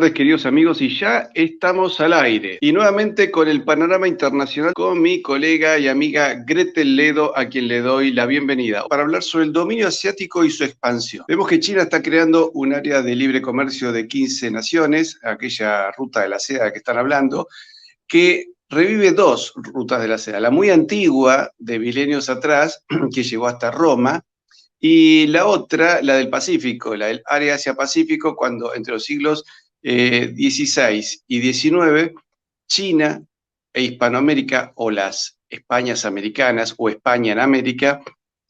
Queridos amigos, y ya estamos al aire. Y nuevamente con el panorama internacional con mi colega y amiga Gretel Ledo, a quien le doy la bienvenida, para hablar sobre el dominio asiático y su expansión. Vemos que China está creando un área de libre comercio de 15 naciones, aquella ruta de la seda que están hablando, que revive dos rutas de la seda. La muy antigua, de milenios atrás, que llegó hasta Roma, y la otra, la del Pacífico, la del área Asia-Pacífico, cuando entre los siglos XVI y XIX, China e Hispanoamérica, o las Españas americanas, o España en América,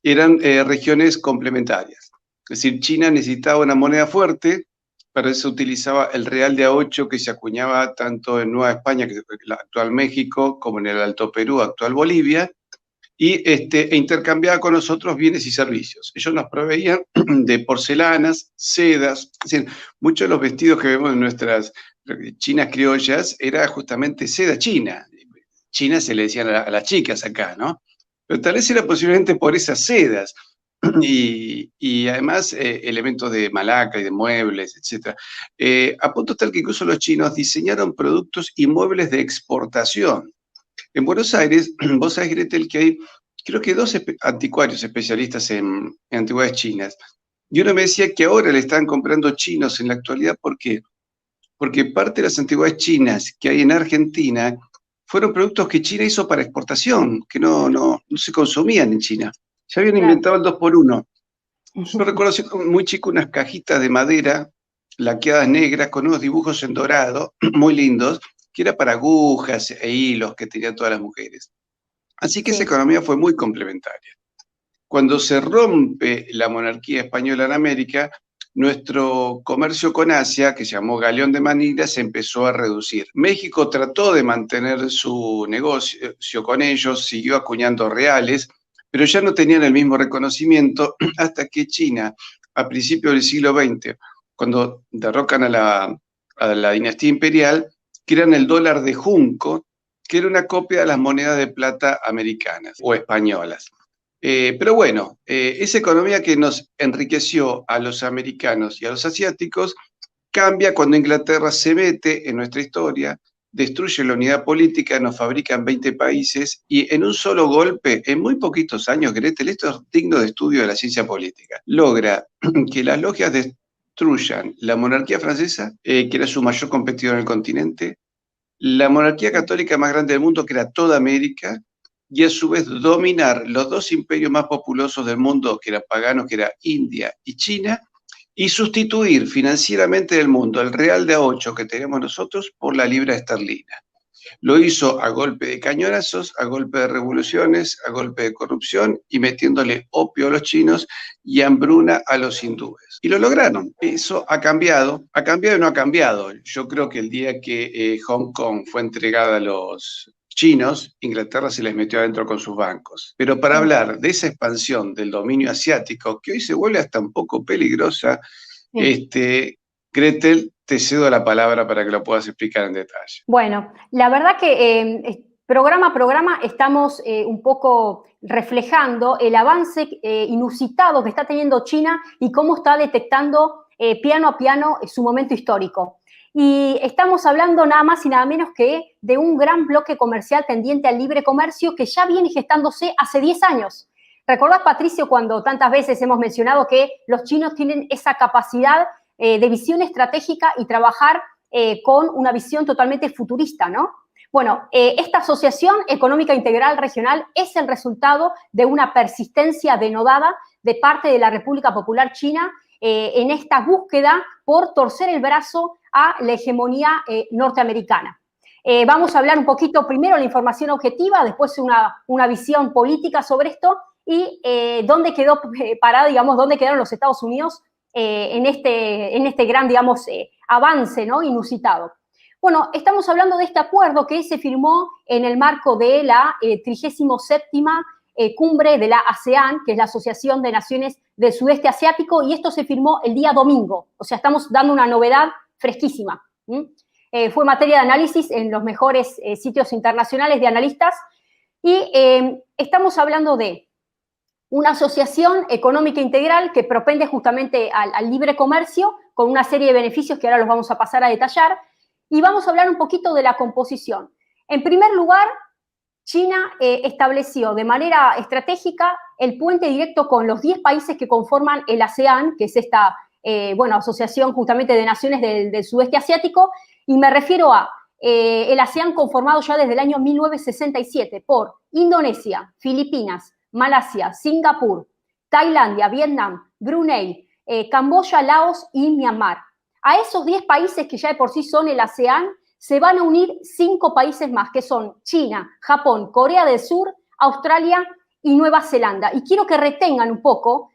eran regiones complementarias. Es decir, China necesitaba una moneda fuerte, para eso utilizaba el real de A8 que se acuñaba tanto en Nueva España, que es el actual México, como en el Alto Perú, actual Bolivia, y intercambiaba con nosotros bienes y servicios. Ellos nos proveían de porcelanas, sedas, es decir, muchos de los vestidos que vemos en nuestras chinas criollas era justamente seda china. China se le decían a las chicas acá, ¿no? Pero tal vez era posiblemente por esas sedas. Y además elementos de malaca y de muebles, etc. A punto tal que incluso los chinos diseñaron productos y muebles de exportación. En Buenos Aires, vos sabés, Gretel, que hay, creo que dos anticuarios especialistas en antigüedades chinas. Y uno me decía que ahora le están comprando chinos en la actualidad. ¿Por qué? Porque parte de las antigüedades chinas que hay en Argentina fueron productos que China hizo para exportación, que no se consumían en China. Ya habían inventado el 2x1. Yo recuerdo muy chico unas cajitas de madera laqueadas negras con unos dibujos en dorado muy lindos, que era para agujas e hilos que tenían todas las mujeres. Así que esa economía fue muy complementaria. Cuando se rompe la monarquía española en América, nuestro comercio con Asia, que se llamó Galeón de Manila, se empezó a reducir. México trató de mantener su negocio con ellos, siguió acuñando reales, pero ya no tenían el mismo reconocimiento hasta que China, a principios del siglo XX, cuando derrocan a la dinastía imperial, crean el dólar de junco, que era una copia de las monedas de plata americanas o españolas. Pero bueno, esa economía que nos enriqueció a los americanos y a los asiáticos cambia cuando Inglaterra se mete en nuestra historia, destruye la unidad política, nos fabrican 20 países y en un solo golpe, en muy poquitos años, Gretel, esto es digno de estudio de la ciencia política, logra que las logias destruyan la monarquía francesa, que era su mayor competidor en el continente, la monarquía católica más grande del mundo, que era toda América, y a su vez dominar los dos imperios más populosos del mundo, que eran paganos, que era India y China, y sustituir financieramente el mundo el real de A8 que tenemos nosotros por la libra esterlina. Lo hizo a golpe de cañonazos, a golpe de revoluciones, a golpe de corrupción y metiéndole opio a los chinos y hambruna a los hindúes. Y lo lograron. Eso ha cambiado y no ha cambiado. Yo creo que el día que Hong Kong fue entregada a los chinos, Inglaterra se les metió adentro con sus bancos. Pero para hablar de esa expansión del dominio asiático, que hoy se vuelve hasta un poco peligrosa, Gretel, te cedo la palabra para que lo puedas explicar en detalle. Bueno, la verdad que programa a programa estamos un poco reflejando el avance inusitado que está teniendo China y cómo está detectando piano a piano su momento histórico. Y estamos hablando nada más y nada menos que de un gran bloque comercial tendiente al libre comercio que ya viene gestándose hace 10 años. ¿Recordás, Patricio, cuando tantas veces hemos mencionado que los chinos tienen esa capacidad de visión estratégica y trabajar con una visión totalmente futurista, ¿no? Bueno, esta Asociación Económica Integral Regional es el resultado de una persistencia denodada de parte de la República Popular China en esta búsqueda por torcer el brazo a la hegemonía norteamericana. Vamos a hablar un poquito primero la información objetiva, después una visión política sobre esto y dónde quedó parada, digamos, dónde quedaron los Estados Unidos en este gran, digamos, avance, ¿no?, inusitado. Bueno, estamos hablando de este acuerdo que se firmó en el marco de la 37ª cumbre de la ASEAN, que es la Asociación de Naciones del Sudeste Asiático, y esto se firmó el día domingo. O sea, estamos dando una novedad fresquísima. Fue materia de análisis en los mejores sitios internacionales de analistas y estamos hablando de una asociación económica integral que propende justamente al libre comercio con una serie de beneficios que ahora los vamos a pasar a detallar, y vamos a hablar un poquito de la composición. En primer lugar, China estableció de manera estratégica el puente directo con los 10 países que conforman el ASEAN, que es esta asociación justamente de naciones del sudeste asiático, y me refiero a el ASEAN conformado ya desde el año 1967 por Indonesia, Filipinas, Malasia, Singapur, Tailandia, Vietnam, Brunei, Camboya, Laos y Myanmar. A esos 10 países que ya de por sí son el ASEAN, se van a unir 5 países más, que son China, Japón, Corea del Sur, Australia y Nueva Zelanda. Y quiero que retengan un poco,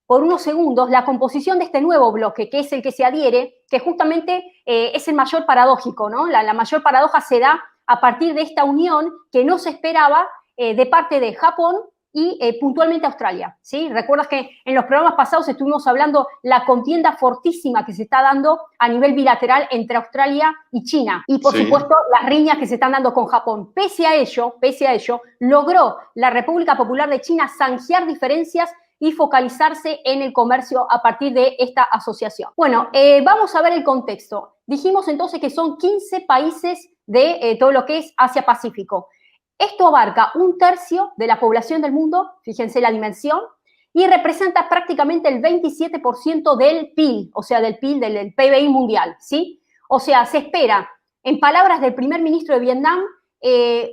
por unos segundos, la composición de este nuevo bloque, que es el que se adhiere, que justamente es el mayor paradójico, ¿no? La mayor paradoja se da a partir de esta unión que no se esperaba de parte de Japón y puntualmente Australia, ¿sí? Recuerdas que en los programas pasados estuvimos hablando la contienda fortísima que se está dando a nivel bilateral entre Australia y China y, por supuesto, las riñas que se están dando con Japón. Pese a ello, logró la República Popular de China zanjear diferencias y focalizarse en el comercio a partir de esta asociación. Bueno, vamos a ver el contexto. Dijimos entonces que son 15 países de todo lo que es Asia-Pacífico. Esto abarca 1/3 de la población del mundo, fíjense la dimensión, y representa prácticamente el 27% del PIB, o sea, del PIB, del PBI mundial, ¿sí? O sea, se espera, en palabras del primer ministro de Vietnam,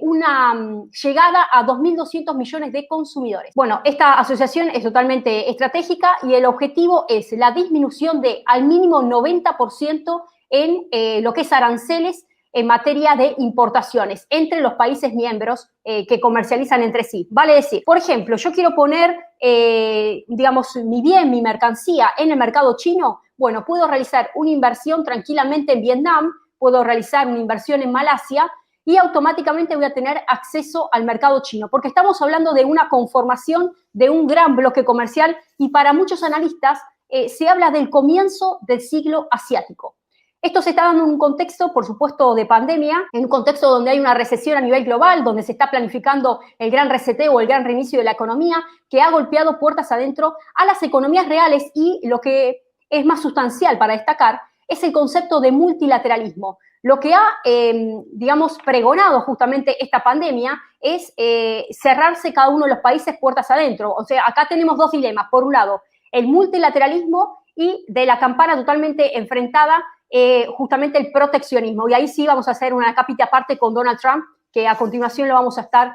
una llegada a 2.200 millones de consumidores. Bueno, esta asociación es totalmente estratégica y el objetivo es la disminución de al mínimo 90% en lo que es aranceles en materia de importaciones entre los países miembros que comercializan entre sí. Vale decir, por ejemplo, yo quiero poner, mi mercancía en el mercado chino. Bueno, puedo realizar una inversión tranquilamente en Vietnam, puedo realizar una inversión en Malasia y automáticamente voy a tener acceso al mercado chino, porque estamos hablando de una conformación de un gran bloque comercial y para muchos analistas se habla del comienzo del siglo asiático. Esto se está dando en un contexto, por supuesto, de pandemia, en un contexto donde hay una recesión a nivel global, donde se está planificando el gran reseteo o el gran reinicio de la economía, que ha golpeado puertas adentro a las economías reales y lo que es más sustancial para destacar es el concepto de multilateralismo. Lo que ha, pregonado justamente esta pandemia es cerrarse cada uno de los países puertas adentro. O sea, acá tenemos dos dilemas. Por un lado, el multilateralismo y de la campana totalmente enfrentada justamente el proteccionismo. Y ahí sí vamos a hacer una capita aparte con Donald Trump, que a continuación lo vamos a estar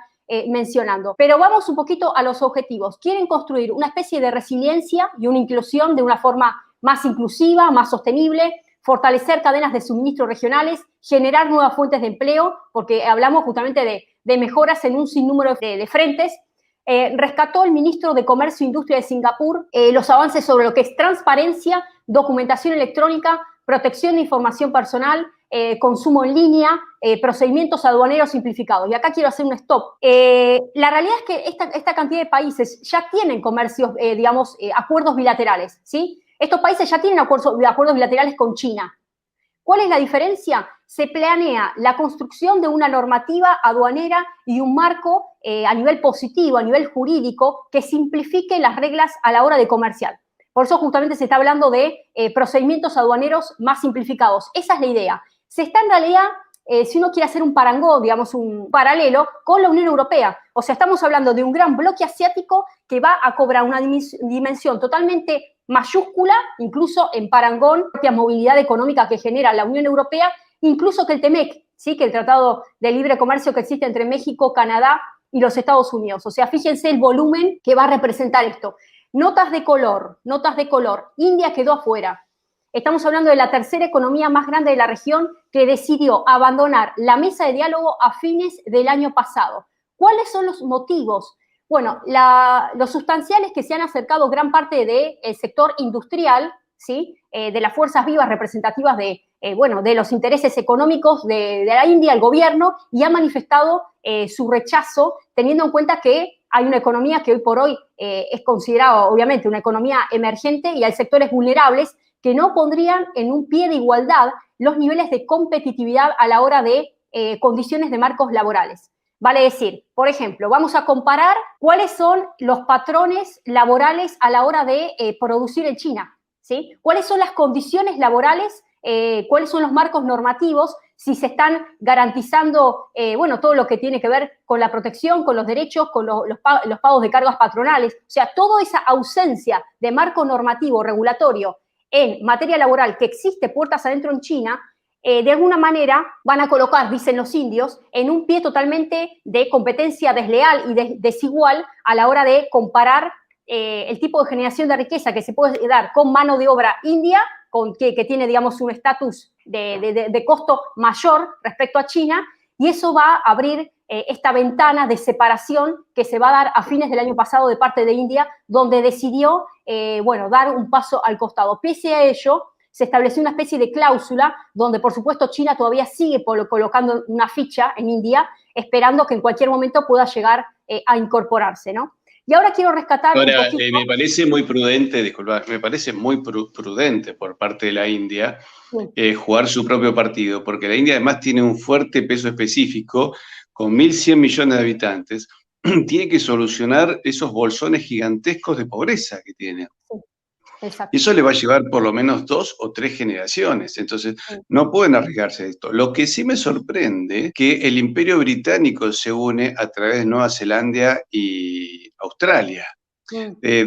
mencionando. Pero vamos un poquito a los objetivos. Quieren construir una especie de resiliencia y una inclusión de una forma más inclusiva, más sostenible, fortalecer cadenas de suministro regionales, generar nuevas fuentes de empleo, porque hablamos justamente de mejoras en un sinnúmero de frentes. Rescató el ministro de Comercio e Industria de Singapur los avances sobre lo que es transparencia, documentación electrónica, protección de información personal, consumo en línea, procedimientos aduaneros simplificados. Y acá quiero hacer un stop. La realidad es que esta cantidad de países ya tienen comercios, acuerdos bilaterales, ¿sí? Estos países ya tienen acuerdos bilaterales con China. ¿Cuál es la diferencia? Se planea la construcción de una normativa aduanera y un marco a nivel positivo, a nivel jurídico, que simplifique las reglas a la hora de comerciar. Por eso justamente se está hablando de procedimientos aduaneros más simplificados. Esa es la idea. Se está en realidad, si uno quiere hacer un parangón, un paralelo con la Unión Europea. O sea, estamos hablando de un gran bloque asiático que va a cobrar una dimensión totalmente mayúscula, incluso en parangón, la propia movilidad económica que genera la Unión Europea, incluso que el TEMEC, ¿sí? Que el Tratado de Libre Comercio que existe entre México, Canadá y los Estados Unidos. O sea, fíjense el volumen que va a representar esto. Notas de color. India quedó afuera. Estamos hablando de la tercera economía más grande de la región que decidió abandonar la mesa de diálogo a fines del año pasado. ¿Cuáles son los motivos? Bueno, los sustanciales que se han acercado gran parte del sector industrial, ¿sí? De las fuerzas vivas representativas de los intereses económicos de la India, el gobierno, y ha manifestado su rechazo, teniendo en cuenta que hay una economía que hoy por hoy es considerada, obviamente, una economía emergente y hay sectores vulnerables que no pondrían en un pie de igualdad los niveles de competitividad a la hora de condiciones de marcos laborales. Vale decir, por ejemplo, vamos a comparar cuáles son los patrones laborales a la hora de producir en China, ¿sí? ¿Cuáles son las condiciones laborales? ¿Cuáles son los marcos normativos? Si se están garantizando, bueno, todo lo que tiene que ver con la protección, con los derechos, con los pagos de cargas patronales. O sea, toda esa ausencia de marco normativo regulatorio en materia laboral que existe puertas adentro en China, de alguna manera van a colocar, dicen los indios, en un pie totalmente de competencia desleal y desigual a la hora de comparar el tipo de generación de riqueza que se puede dar con mano de obra india, que tiene, digamos, un estatus de costo mayor respecto a China, y eso va a abrir esta ventana de separación que se va a dar a fines del año pasado de parte de India, donde decidió, bueno, dar un paso al costado. Pese a ello, se estableció una especie de cláusula donde, por supuesto, China todavía sigue colocando una ficha en India, esperando que en cualquier momento pueda llegar a incorporarse, ¿no? Y ahora quiero rescatar un poquito... me parece muy prudente, disculpa, me parece muy prudente por parte de la India jugar su propio partido, porque la India además tiene un fuerte peso específico, con 1.100 millones de habitantes, tiene que solucionar esos bolsones gigantescos de pobreza que tiene. Exacto. Y eso le va a llevar por lo menos 2 o 3 generaciones, entonces no pueden arriesgarse a esto. Lo que sí me sorprende que el Imperio Británico se une a través de Nueva Zelanda y Australia,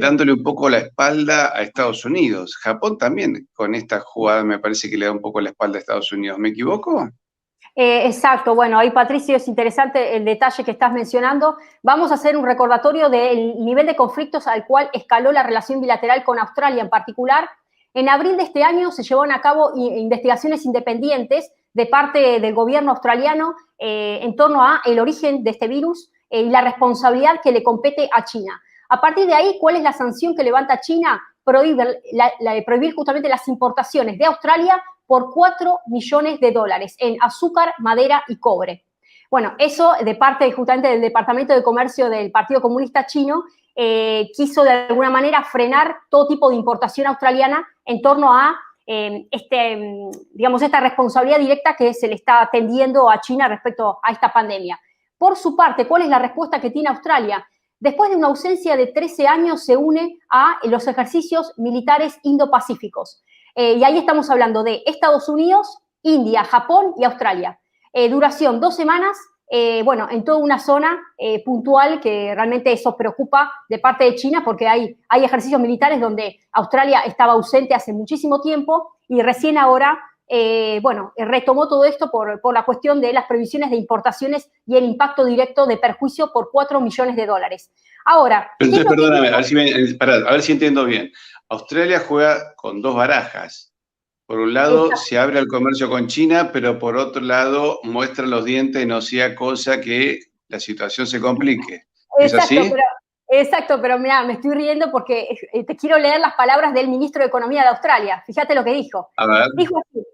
dándole un poco la espalda a Estados Unidos. Japón también con esta jugada me parece que le da un poco la espalda a Estados Unidos. ¿Me equivoco? Exacto, bueno, ahí Patricio es interesante el detalle que estás mencionando. Vamos a hacer un recordatorio del nivel de conflictos al cual escaló la relación bilateral con Australia en particular. En abril de este año se llevaron a cabo investigaciones independientes de parte del gobierno australiano en torno a el origen de este virus y la responsabilidad que le compete a China. A partir de ahí, ¿cuál es la sanción que levanta China? Prohibir justamente las importaciones de Australia por 4 millones de dólares en azúcar, madera y cobre. Bueno, eso de parte justamente del Departamento de Comercio del Partido Comunista Chino quiso de alguna manera frenar todo tipo de importación australiana en torno a digamos, esta responsabilidad directa que se le está tendiendo a China respecto a esta pandemia. Por su parte, ¿cuál es la respuesta que tiene Australia? Después de una ausencia de 13 años, se une a los ejercicios militares indo-pacíficos. Y ahí estamos hablando de Estados Unidos, India, Japón y Australia. Duración 2 semanas, bueno, en toda una zona puntual que realmente eso preocupa de parte de China porque hay ejercicios militares donde Australia estaba ausente hace muchísimo tiempo y recién ahora, bueno, retomó todo esto por la cuestión de las previsiones de importaciones y el impacto directo de perjuicio por 4 millones de dólares. Ahora... Entonces, perdóname, a ver si entiendo bien. Australia juega con 2 barajas. Por un lado, se abre al comercio con China, pero por otro lado, muestra los dientes, no sea cosa que la situación se complique. ¿Es así? Exacto, pero mira, me estoy riendo porque te quiero leer las palabras del ministro de Economía de Australia. Fíjate lo que dijo. A ver.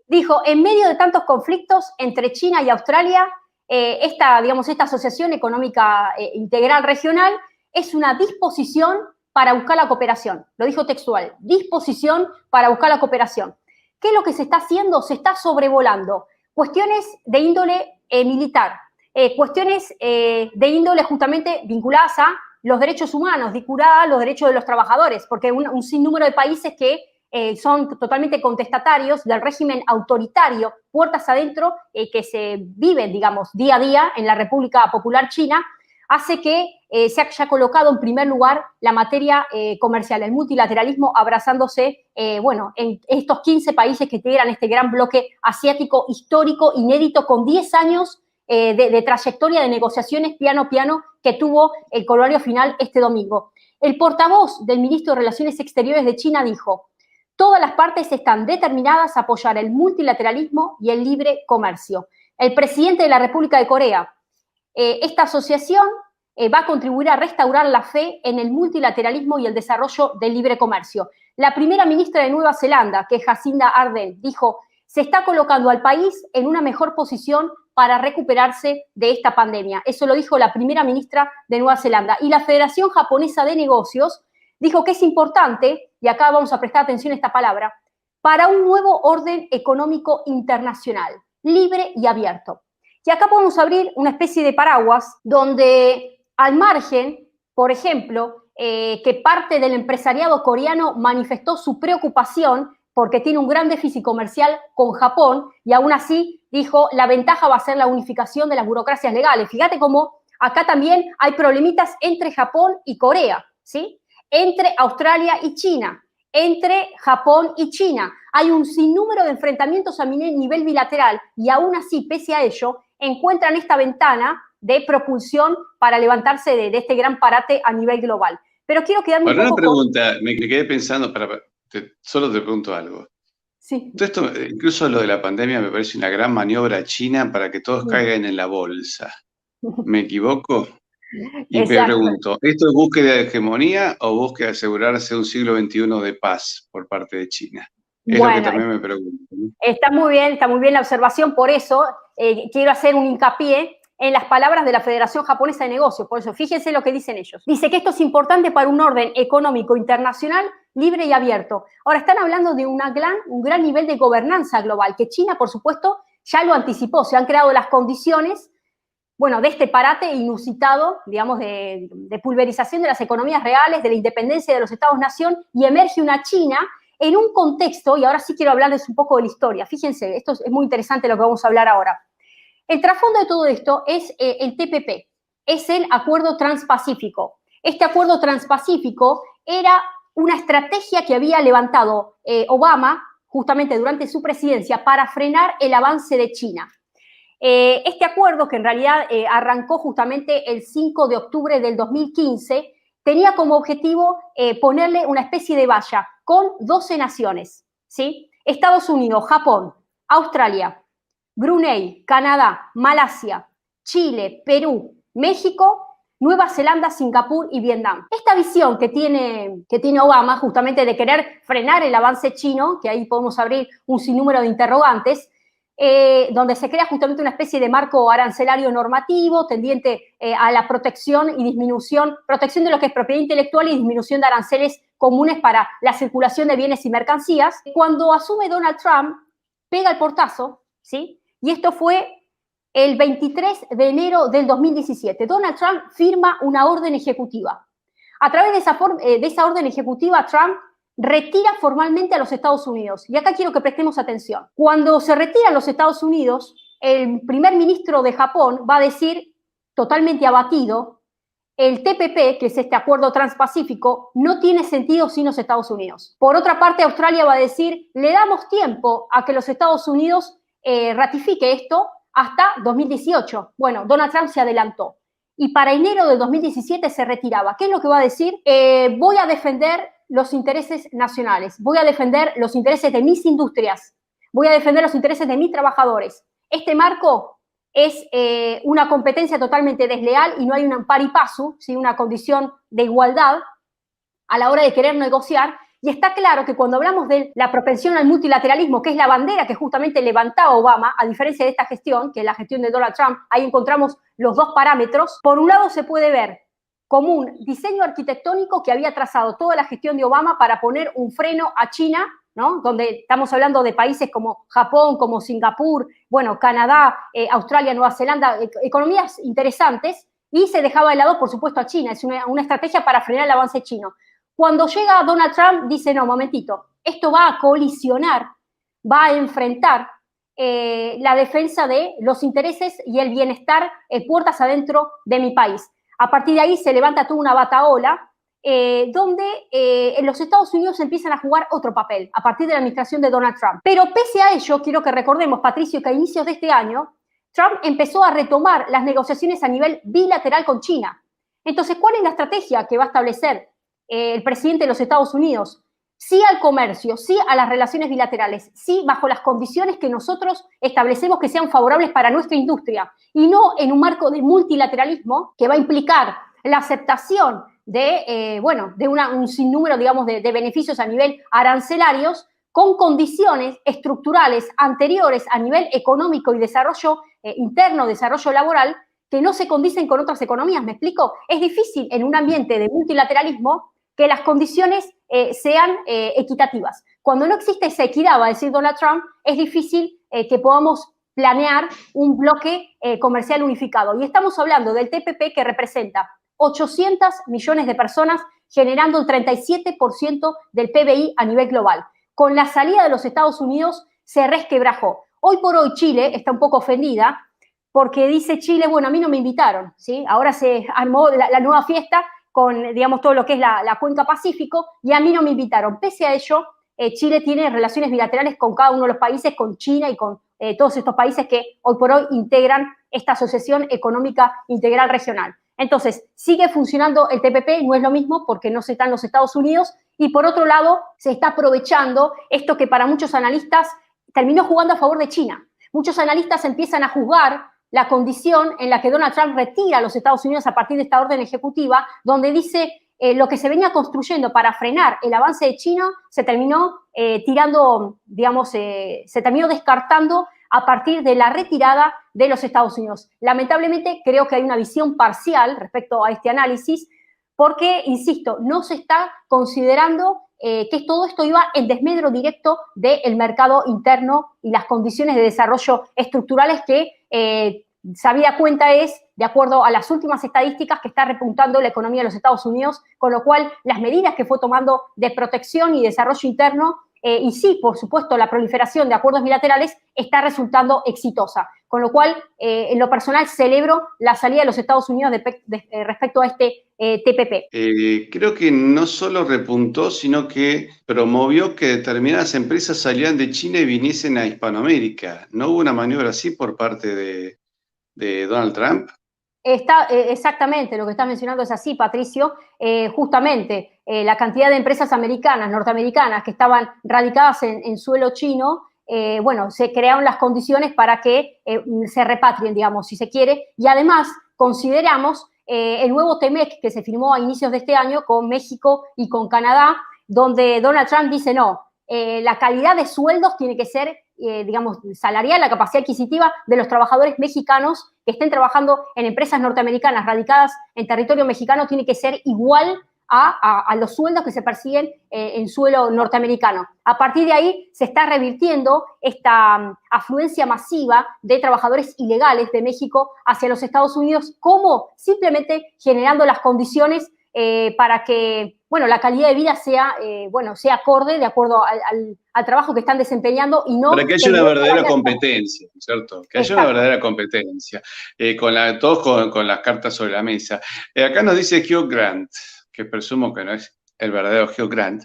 Dijo, en medio de tantos conflictos entre China y Australia, esta asociación económica integral regional es una disposición para buscar la cooperación. Lo dijo textual, disposición para buscar la cooperación. ¿Qué es lo que se está haciendo? Se está sobrevolando cuestiones de índole militar, cuestiones de índole justamente vinculadas a los derechos humanos, vinculadas a los derechos de los trabajadores, porque un sinnúmero de países que son totalmente contestatarios del régimen autoritario, puertas adentro, que se viven, digamos, día a día en la República Popular China, hace que se haya colocado en primer lugar la materia comercial, el multilateralismo abrazándose, bueno, en estos 15 países que integran este gran bloque asiático histórico, inédito, con 10 años de trayectoria de negociaciones piano a piano que tuvo el corolario final este domingo. El portavoz del ministro de Relaciones Exteriores de China dijo: todas las partes están determinadas a apoyar el multilateralismo y el libre comercio. El presidente de la República de Corea, esta asociación va a contribuir a restaurar la fe en el multilateralismo y el desarrollo del libre comercio. La primera ministra de Nueva Zelanda, que es Jacinda Ardern, dijo: se está colocando al país en una mejor posición para recuperarse de esta pandemia. Eso lo dijo la primera ministra de Nueva Zelanda. Y la Federación Japonesa de Negocios dijo que es importante, y acá vamos a prestar atención a esta palabra, para un nuevo orden económico internacional, libre y abierto. Y acá podemos abrir una especie de paraguas donde al margen, por ejemplo, que parte del empresariado coreano manifestó su preocupación porque tiene un gran déficit comercial con Japón y aún así dijo la ventaja va a ser la unificación de las burocracias legales. Fíjate cómo acá también hay problemitas entre Japón y Corea, ¿sí? Entre Australia y China, entre Japón y China. Hay un sinnúmero de enfrentamientos a nivel bilateral y aún así, pese a ello, encuentran esta ventana de propulsión para levantarse de este gran parate a nivel global. Pero quiero quedarme Para un una poco pregunta, me quedé pensando, solo te pregunto algo. Sí. Todo esto, incluso lo de la pandemia, me parece una gran maniobra china para que todos caigan en la bolsa. ¿Me equivoco? Y me Exacto. pregunto, ¿esto es búsqueda de hegemonía o búsqueda de asegurarse un siglo XXI de paz por parte de China? Es lo que Bueno, también me pregunto, ¿no? está muy bien la observación, por eso quiero hacer un hincapié en las palabras de la Federación Japonesa de Negocios. Por eso, fíjense lo que dicen ellos. Dice que esto es importante para un orden económico internacional libre y abierto. Ahora, están hablando de un gran nivel de gobernanza global, que China, por supuesto, ya lo anticipó. Se han creado las condiciones, bueno, de este parate inusitado, digamos, de pulverización de las economías reales, de la independencia de los Estados-nación, y emerge una China en un contexto, y ahora sí quiero hablarles un poco de la historia. Fíjense, esto es muy interesante lo que vamos a hablar ahora. El trasfondo de todo esto es el TPP, es el Acuerdo Transpacífico. Este Acuerdo Transpacífico era una estrategia que había levantado Obama justamente durante su presidencia para frenar el avance de China. Este acuerdo, que en realidad arrancó justamente el 5 de octubre del 2015, tenía como objetivo ponerle una especie de valla con 12 naciones, ¿sí? Estados Unidos, Japón, Australia, Brunei, Canadá, Malasia, Chile, Perú, México, Nueva Zelanda, Singapur y Vietnam. Esta visión que tiene Obama justamente de querer frenar el avance chino, que ahí podemos abrir un sinnúmero de interrogantes, donde se crea justamente una especie de marco arancelario normativo tendiente a la protección de lo que es propiedad intelectual y disminución de aranceles comunes para la circulación de bienes y mercancías. Cuando asume Donald Trump, pega el portazo, ¿sí? Y esto fue el 23 de enero del 2017. Donald Trump firma una orden ejecutiva. A través de esa orden ejecutiva, Trump retira formalmente a los Estados Unidos. Y acá quiero que prestemos atención. Cuando se retiran los Estados Unidos, el primer ministro de Japón va a decir, totalmente abatido, el TPP, que es este acuerdo transpacífico, no tiene sentido sin los Estados Unidos. Por otra parte, Australia va a decir, le damos tiempo a que los Estados Unidos ratifique esto hasta 2018. Bueno, Donald Trump se adelantó. Y para enero de 2017 se retiraba. ¿Qué es lo que va a decir? Voy a defender los intereses nacionales, voy a defender los intereses de mis industrias, voy a defender los intereses de mis trabajadores. Este marco es una competencia totalmente desleal y no hay un pari passu, ¿sí? Una condición de igualdad a la hora de querer negociar. Y está claro que cuando hablamos de la propensión al multilateralismo, que es la bandera que justamente levantaba Obama, a diferencia de esta gestión, que es la gestión de Donald Trump, ahí encontramos los dos parámetros. Por un lado se puede ver como un diseño arquitectónico que había trazado toda la gestión de Obama para poner un freno a China, ¿no? Donde estamos hablando de países como Japón, como Singapur, bueno, Canadá, Australia, Nueva Zelanda, economías interesantes, y se dejaba de lado, por supuesto, a China. Es una estrategia para frenar el avance chino. Cuando llega Donald Trump, dice, no, momentito, esto va a colisionar, va a enfrentar la defensa de los intereses y el bienestar puertas adentro de mi país. A partir de ahí se levanta toda una batahola donde en los Estados Unidos empiezan a jugar otro papel a partir de la administración de Donald Trump. Pero pese a ello, quiero que recordemos, Patricio, que a inicios de este año, Trump empezó a retomar las negociaciones a nivel bilateral con China. Entonces, ¿cuál es la estrategia que va a establecer el presidente de los Estados Unidos? Sí al comercio, sí a las relaciones bilaterales, sí bajo las condiciones que nosotros establecemos que sean favorables para nuestra industria y no en un marco de multilateralismo que va a implicar la aceptación de un sinnúmero, digamos, de beneficios a nivel arancelarios con condiciones estructurales anteriores a nivel económico y desarrollo interno, desarrollo laboral, que no se condicen con otras economías. ¿Me explico? Es difícil en un ambiente de multilateralismo que las condiciones sean equitativas. Cuando no existe esa equidad, va a decir Donald Trump, es difícil que podamos planear un bloque comercial unificado. Y estamos hablando del TPP, que representa 800 millones de personas generando el 37% del PBI a nivel global. Con la salida de los Estados Unidos se resquebrajó. Hoy por hoy Chile está un poco ofendida porque dice Chile, bueno, a mí no me invitaron, ¿sí? Ahora se armó la nueva fiesta con, digamos, todo lo que es la cuenca Pacífico y a mí no me invitaron. Pese a ello, Chile tiene relaciones bilaterales con cada uno de los países, con China y con todos estos países que hoy por hoy integran esta Asociación Económica Integral Regional. Entonces, sigue funcionando el TPP, no es lo mismo porque no se está en los Estados Unidos y por otro lado se está aprovechando esto que para muchos analistas terminó jugando a favor de China. Muchos analistas empiezan a juzgar la condición en la que Donald Trump retira a los Estados Unidos a partir de esta orden ejecutiva, donde dice lo que se venía construyendo para frenar el avance de China se terminó tirando, digamos, se terminó descartando a partir de la retirada de los Estados Unidos. Lamentablemente, creo que hay una visión parcial respecto a este análisis, porque, insisto, no se está considerando que todo esto iba en desmedro directo del mercado interno y las condiciones de desarrollo estructurales que, sabida cuenta es, de acuerdo a las últimas estadísticas, que está repuntando la economía de los Estados Unidos, con lo cual las medidas que fue tomando de protección y desarrollo interno, y sí, por supuesto, la proliferación de acuerdos bilaterales está resultando exitosa. Con lo cual, en lo personal, celebro la salida de los Estados Unidos respecto a este TPP. Creo que no solo repuntó, sino que promovió que determinadas empresas salieran de China y viniesen a Hispanoamérica. ¿No hubo una maniobra así por parte de Donald Trump? Exactamente, lo que estás mencionando es así, Patricio. Justamente la cantidad de empresas americanas, norteamericanas, que estaban radicadas en suelo chino, bueno, se crearon las condiciones para que se repatrien, digamos, si se quiere, y además consideramos el nuevo TEMEC que se firmó a inicios de este año con México y con Canadá, donde Donald Trump dice no, la calidad de sueldos tiene que ser, digamos, salarial, la capacidad adquisitiva de los trabajadores mexicanos que estén trabajando en empresas norteamericanas radicadas en territorio mexicano tiene que ser igual a los sueldos que se persiguen en suelo norteamericano. A partir de ahí se está revirtiendo esta afluencia masiva de trabajadores ilegales de México hacia los Estados Unidos, como simplemente generando las condiciones para que, bueno, la calidad de vida sea, bueno, sea acorde de acuerdo al trabajo que están desempeñando y no... Para que haya una verdadera competencia, ¿cierto? Que haya una verdadera competencia, todos con las cartas sobre la mesa. Acá nos dice Hugh Grant, que presumo que no es el verdadero Hugh Grant.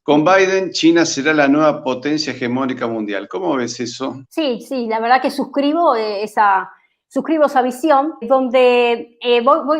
Con Biden, China será la nueva potencia hegemónica mundial. ¿Cómo ves eso? Sí, sí, la verdad que suscribo esa visión, donde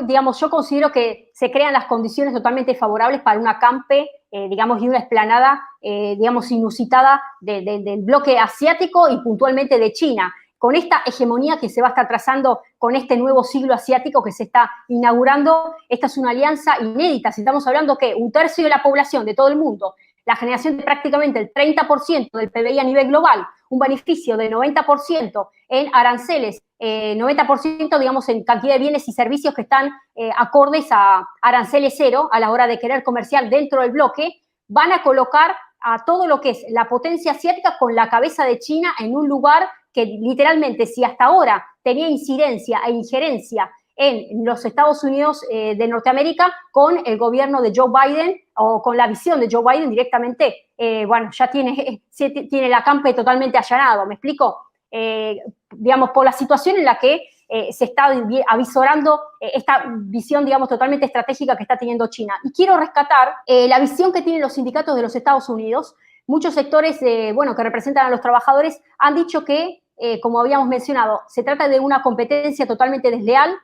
digamos, yo considero que se crean las condiciones totalmente favorables para un acampe, digamos, y una explanada, digamos, inusitada del bloque asiático y puntualmente de China, con esta hegemonía que se va a estar trazando con este nuevo siglo asiático que se está inaugurando. Esta es una alianza inédita. Si estamos hablando que un tercio de la población de todo el mundo, la generación de prácticamente el 30% del PBI a nivel global, un beneficio del 90% en aranceles, 90% digamos en cantidad de bienes y servicios que están acordes a aranceles cero a la hora de querer comercial dentro del bloque, van a colocar a todo lo que es la potencia asiática con la cabeza de China en un lugar que literalmente, si hasta ahora tenía incidencia e injerencia en los Estados Unidos de Norteamérica, con el gobierno de Joe Biden o con la visión de Joe Biden directamente, bueno, ya tiene el acampe totalmente allanado, ¿me explico? Digamos, por la situación en la que se está avisorando esta visión, digamos, totalmente estratégica que está teniendo China. Y quiero rescatar la visión que tienen los sindicatos de los Estados Unidos. Muchos sectores, bueno, que representan a los trabajadores han dicho que, como habíamos mencionado, se trata de una competencia totalmente desleal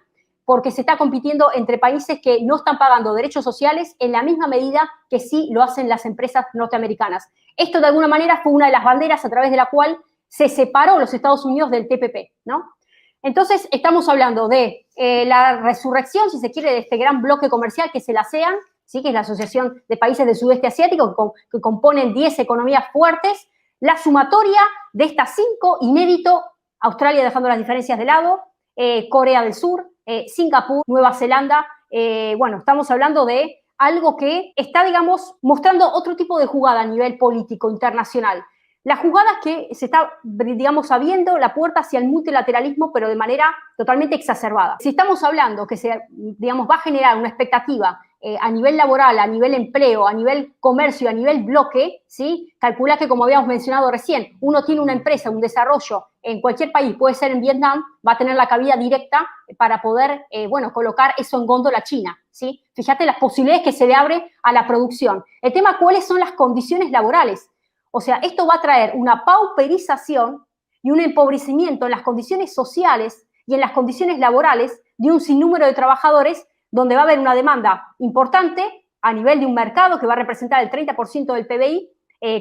porque se está compitiendo entre países que no están pagando derechos sociales en la misma medida que sí lo hacen las empresas norteamericanas. Esto, de alguna manera, fue una de las banderas a través de la cual se separó los Estados Unidos del TPP, ¿no? Entonces, estamos hablando de la resurrección, si se quiere, de este gran bloque comercial que es el ASEAN, ¿sí? Que es la Asociación de Países del Sudeste Asiático, que componen 10 economías fuertes, la sumatoria de estas 5, inédito, Australia dejando las diferencias de lado, Corea del Sur, Singapur, Nueva Zelanda, bueno, estamos hablando de algo que está, digamos, mostrando otro tipo de jugada a nivel político internacional. La jugada es que se está, digamos, abriendo la puerta hacia el multilateralismo, pero de manera totalmente exacerbada. Si estamos hablando que se, digamos, va a generar una expectativa a nivel laboral, a nivel empleo, a nivel comercio, a nivel bloque, ¿sí? Calcula que, como habíamos mencionado recién, uno tiene una empresa, un desarrollo en cualquier país, puede ser en Vietnam, va a tener la cabida directa para poder, colocar eso en góndola china, ¿sí? Fíjate las posibilidades que se le abre a la producción. El tema, ¿cuáles son las condiciones laborales? O sea, esto va a traer una pauperización y un empobrecimiento en las condiciones sociales y en las condiciones laborales de un sinnúmero de trabajadores, donde va a haber una demanda importante a nivel de un mercado que va a representar el 30% del PBI,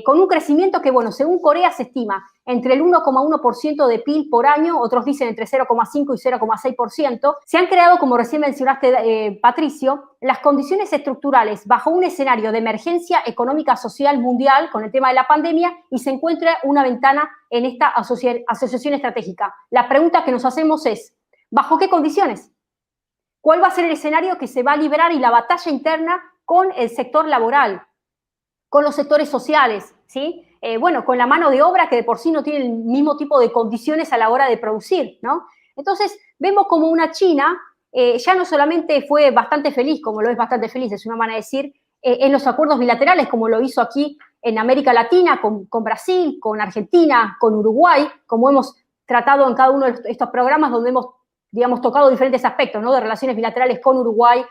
con un crecimiento que, según Corea se estima entre el 1,1% de PIB por año, otros dicen entre 0,5 y 0,6%. Se han creado, como recién mencionaste, Patricio, las condiciones estructurales bajo un escenario de emergencia económica social mundial con el tema de la pandemia, y se encuentra una ventana en esta asociación estratégica. La pregunta que nos hacemos es, ¿bajo qué condiciones? ¿Cuál va a ser el escenario que se va a liberar y la batalla interna con el sector laboral, con los sectores sociales, ¿sí? Con la mano de obra que de por sí no tiene el mismo tipo de condiciones a la hora de producir, ¿no? Entonces, vemos como una China ya no solamente fue bastante feliz, como lo es bastante feliz, es una manera de decir, en los acuerdos bilaterales, como lo hizo aquí en América Latina, con Brasil, con Argentina, con Uruguay, como hemos tratado en cada uno de estos programas donde hemos, digamos, tocado diferentes aspectos, ¿no? De relaciones bilaterales con Uruguay,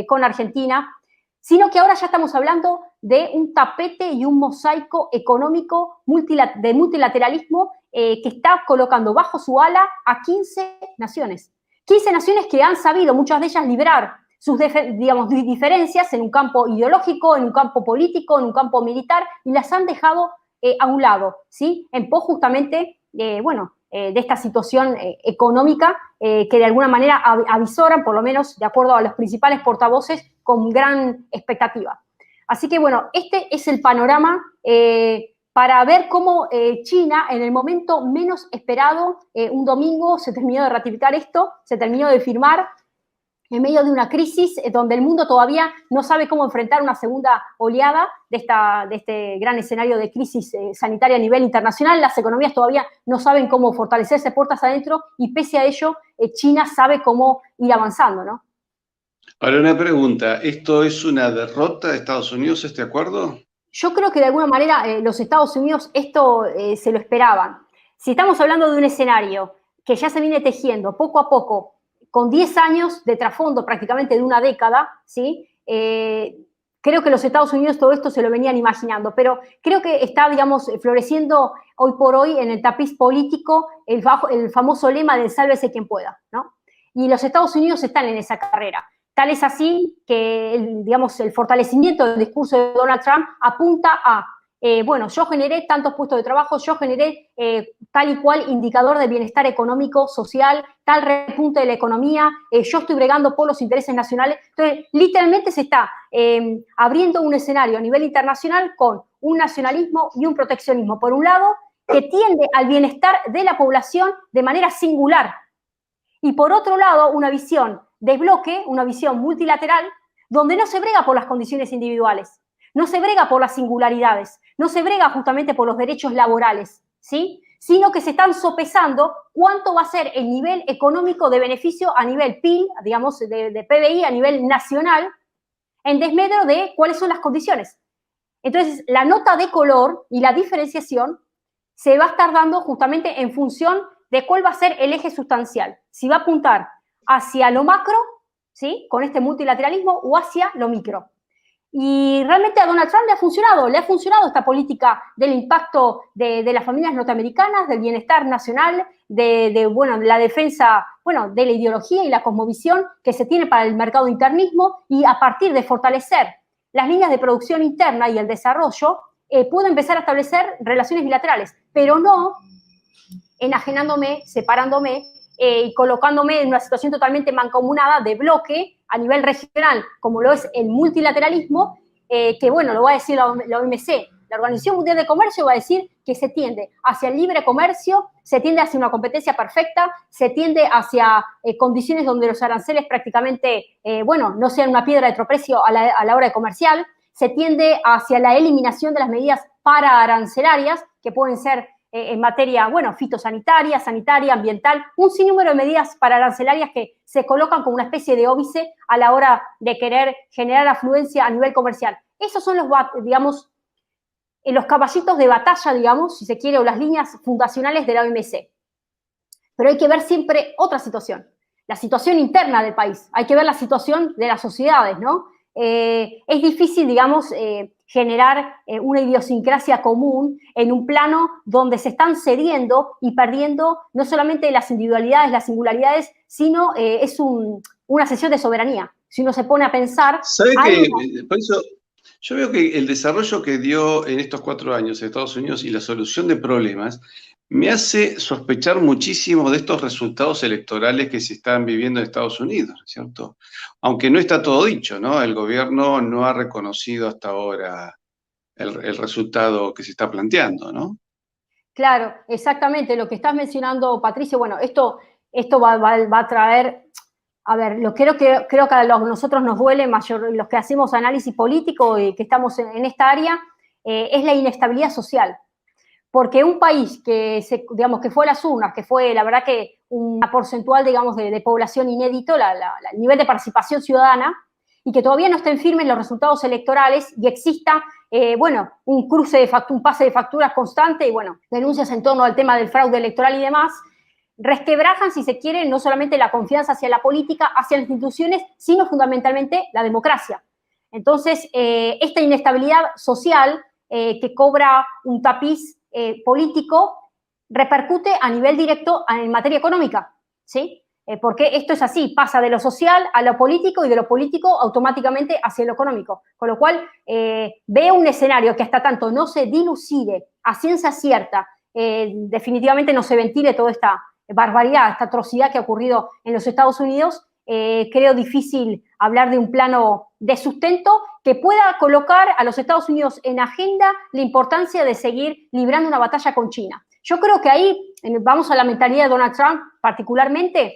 con Argentina, sino que ahora ya estamos hablando de un tapete y un mosaico económico de multilateralismo que está colocando bajo su ala a 15 naciones. 15 naciones que han sabido, muchas de ellas, librar sus diferencias en un campo ideológico, en un campo político, en un campo militar, y las han dejado a un lado, ¿sí? En pos justamente, de esta situación económica que de alguna manera avisoran, por lo menos de acuerdo a los principales portavoces, con gran expectativa. Así que, este es el panorama para ver cómo China, en el momento menos esperado, un domingo se terminó de ratificar esto, se terminó de firmar, en medio de una crisis donde el mundo todavía no sabe cómo enfrentar una segunda oleada de este gran escenario de crisis sanitaria a nivel internacional. Las economías todavía no saben cómo fortalecerse puertas adentro, y pese a ello, China sabe cómo ir avanzando, ¿no? Ahora una pregunta, ¿esto es una derrota de Estados Unidos, este acuerdo? Yo creo que de alguna manera los Estados Unidos esto se lo esperaban. Si estamos hablando de un escenario que ya se viene tejiendo poco a poco, con 10 años de trasfondo, prácticamente de una década, ¿sí? Creo que los Estados Unidos todo esto se lo venían imaginando, pero creo que está, digamos, floreciendo hoy por hoy en el tapiz político el famoso lema del sálvese quien pueda, ¿no? Y los Estados Unidos están en esa carrera. Tal es así que, el fortalecimiento del discurso de Donald Trump apunta a, yo generé tantos puestos de trabajo, yo generé tal y cual indicador de bienestar económico, social, tal repunte de la economía, yo estoy bregando por los intereses nacionales. Entonces, literalmente se está abriendo un escenario a nivel internacional con un nacionalismo y un proteccionismo, por un lado, que tiende al bienestar de la población de manera singular, y por otro lado, una visión de bloque, una visión multilateral, donde no se brega por las condiciones individuales, no se brega por las singularidades, no se brega justamente por los derechos laborales, ¿sí? Sino que se están sopesando cuánto va a ser el nivel económico de beneficio a nivel PIB, digamos, de PBI a nivel nacional, en desmedro de cuáles son las condiciones. Entonces, la nota de color y la diferenciación se va a estar dando justamente en función de cuál va a ser el eje sustancial. Si va a apuntar hacia lo macro, ¿sí? Con este multilateralismo, o hacia lo micro. Y realmente a Donald Trump le ha funcionado esta política del impacto de las familias norteamericanas, del bienestar nacional, de la defensa, de la ideología y la cosmovisión que se tiene para el mercado internismo, y a partir de fortalecer las líneas de producción interna y el desarrollo, puede empezar a establecer relaciones bilaterales, pero no enajenándome, separándome y colocándome en una situación totalmente mancomunada de bloque a nivel regional, como lo es el multilateralismo, que lo va a decir la OMC. La Organización Mundial de Comercio va a decir que se tiende hacia el libre comercio, se tiende hacia una competencia perfecta, se tiende hacia condiciones donde los aranceles prácticamente, no sean una piedra de tropecio a la hora de comercial, se tiende hacia la eliminación de las medidas pararancelarias, que pueden ser en materia, bueno, fitosanitaria, sanitaria, ambiental, un sinnúmero de medidas pararancelarias que se colocan como una especie de óbice a la hora de querer generar afluencia a nivel comercial. Esos son los, digamos, los caballitos de batalla, digamos, si se quiere, o las líneas fundacionales de la OMC. Pero hay que ver siempre otra situación, la situación interna del país. Hay que ver la situación de las sociedades, ¿no? Es difícil, digamos, generar una idiosincrasia común en un plano donde se están cediendo y perdiendo no solamente las individualidades, las singularidades, sino es una cesión de soberanía. Si uno se pone a pensar... ¿Sabe que por eso yo veo que el desarrollo que dio en estos 4 años en Estados Unidos y la solución de problemas me hace sospechar muchísimo de estos resultados electorales que se están viviendo en Estados Unidos, ¿cierto? Aunque no está todo dicho, ¿no? El gobierno no ha reconocido hasta ahora el resultado que se está planteando, ¿no? Claro, exactamente, lo que estás mencionando, Patricio, bueno, esto va a traer, a ver, creo que a nosotros nos duele mayor, los que hacemos análisis político y que estamos en esta área, es la inestabilidad social. Porque un país que, digamos, que fue a las urnas, que fue, la verdad que una porcentual, digamos, de población inédito, el nivel de participación ciudadana, y que todavía no estén firmes los resultados electorales y exista, bueno, un pase de facturas constante y, bueno, denuncias en torno al tema del fraude electoral y demás, resquebrajan, si se quiere, no solamente la confianza hacia la política, hacia las instituciones, sino fundamentalmente la democracia. Entonces, esta inestabilidad social que cobra un tapiz político repercute a nivel directo en materia económica, ¿sí? Porque esto es así, pasa de lo social a lo político y de lo político automáticamente hacia lo económico. Con lo cual, veo un escenario que hasta tanto no se dilucide a ciencia cierta, definitivamente no se ventile toda esta barbaridad, esta atrocidad que ha ocurrido en los Estados Unidos, creo difícil hablar de un plano de sustento que pueda colocar a los Estados Unidos en agenda la importancia de seguir librando una batalla con China. Yo creo que ahí, vamos a la mentalidad de Donald Trump particularmente,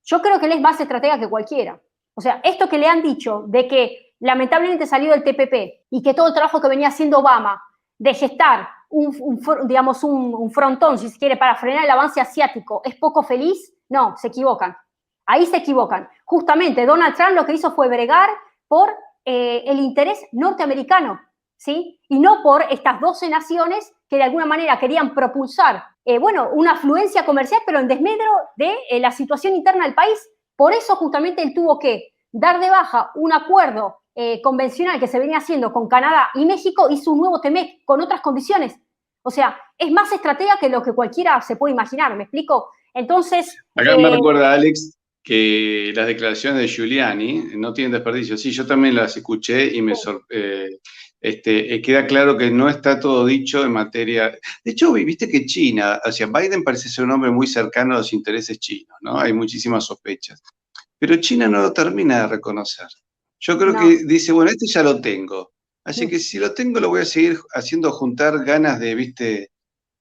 yo creo que él es más estratega que cualquiera. O sea, esto que le han dicho de que lamentablemente salió del TPP y que todo el trabajo que venía haciendo Obama de gestar un frontón, si se quiere, para frenar el avance asiático es poco feliz, no, se equivocan. Ahí se equivocan. Justamente Donald Trump lo que hizo fue bregar por el interés norteamericano, ¿sí? Y no por estas 12 naciones que de alguna manera querían propulsar, bueno, una afluencia comercial, pero en desmedro de la situación interna del país. Por eso justamente él tuvo que dar de baja un acuerdo convencional que se venía haciendo con Canadá y México, hizo un nuevo TEMEC con otras condiciones. O sea, es más estratega que lo que cualquiera se puede imaginar, ¿me explico? Entonces... Acá me recuerda, Alex, que las declaraciones de Giuliani no tienen desperdicio. Sí, yo también las escuché y me queda claro que no está todo dicho en materia... De hecho, viste que China, o sea, Biden parece ser un hombre muy cercano a los intereses chinos, ¿no? Hay muchísimas sospechas. Pero China no lo termina de reconocer. Yo creo que dice, bueno, este ya lo tengo. Así que si lo tengo, lo voy a seguir haciendo juntar ganas de, viste,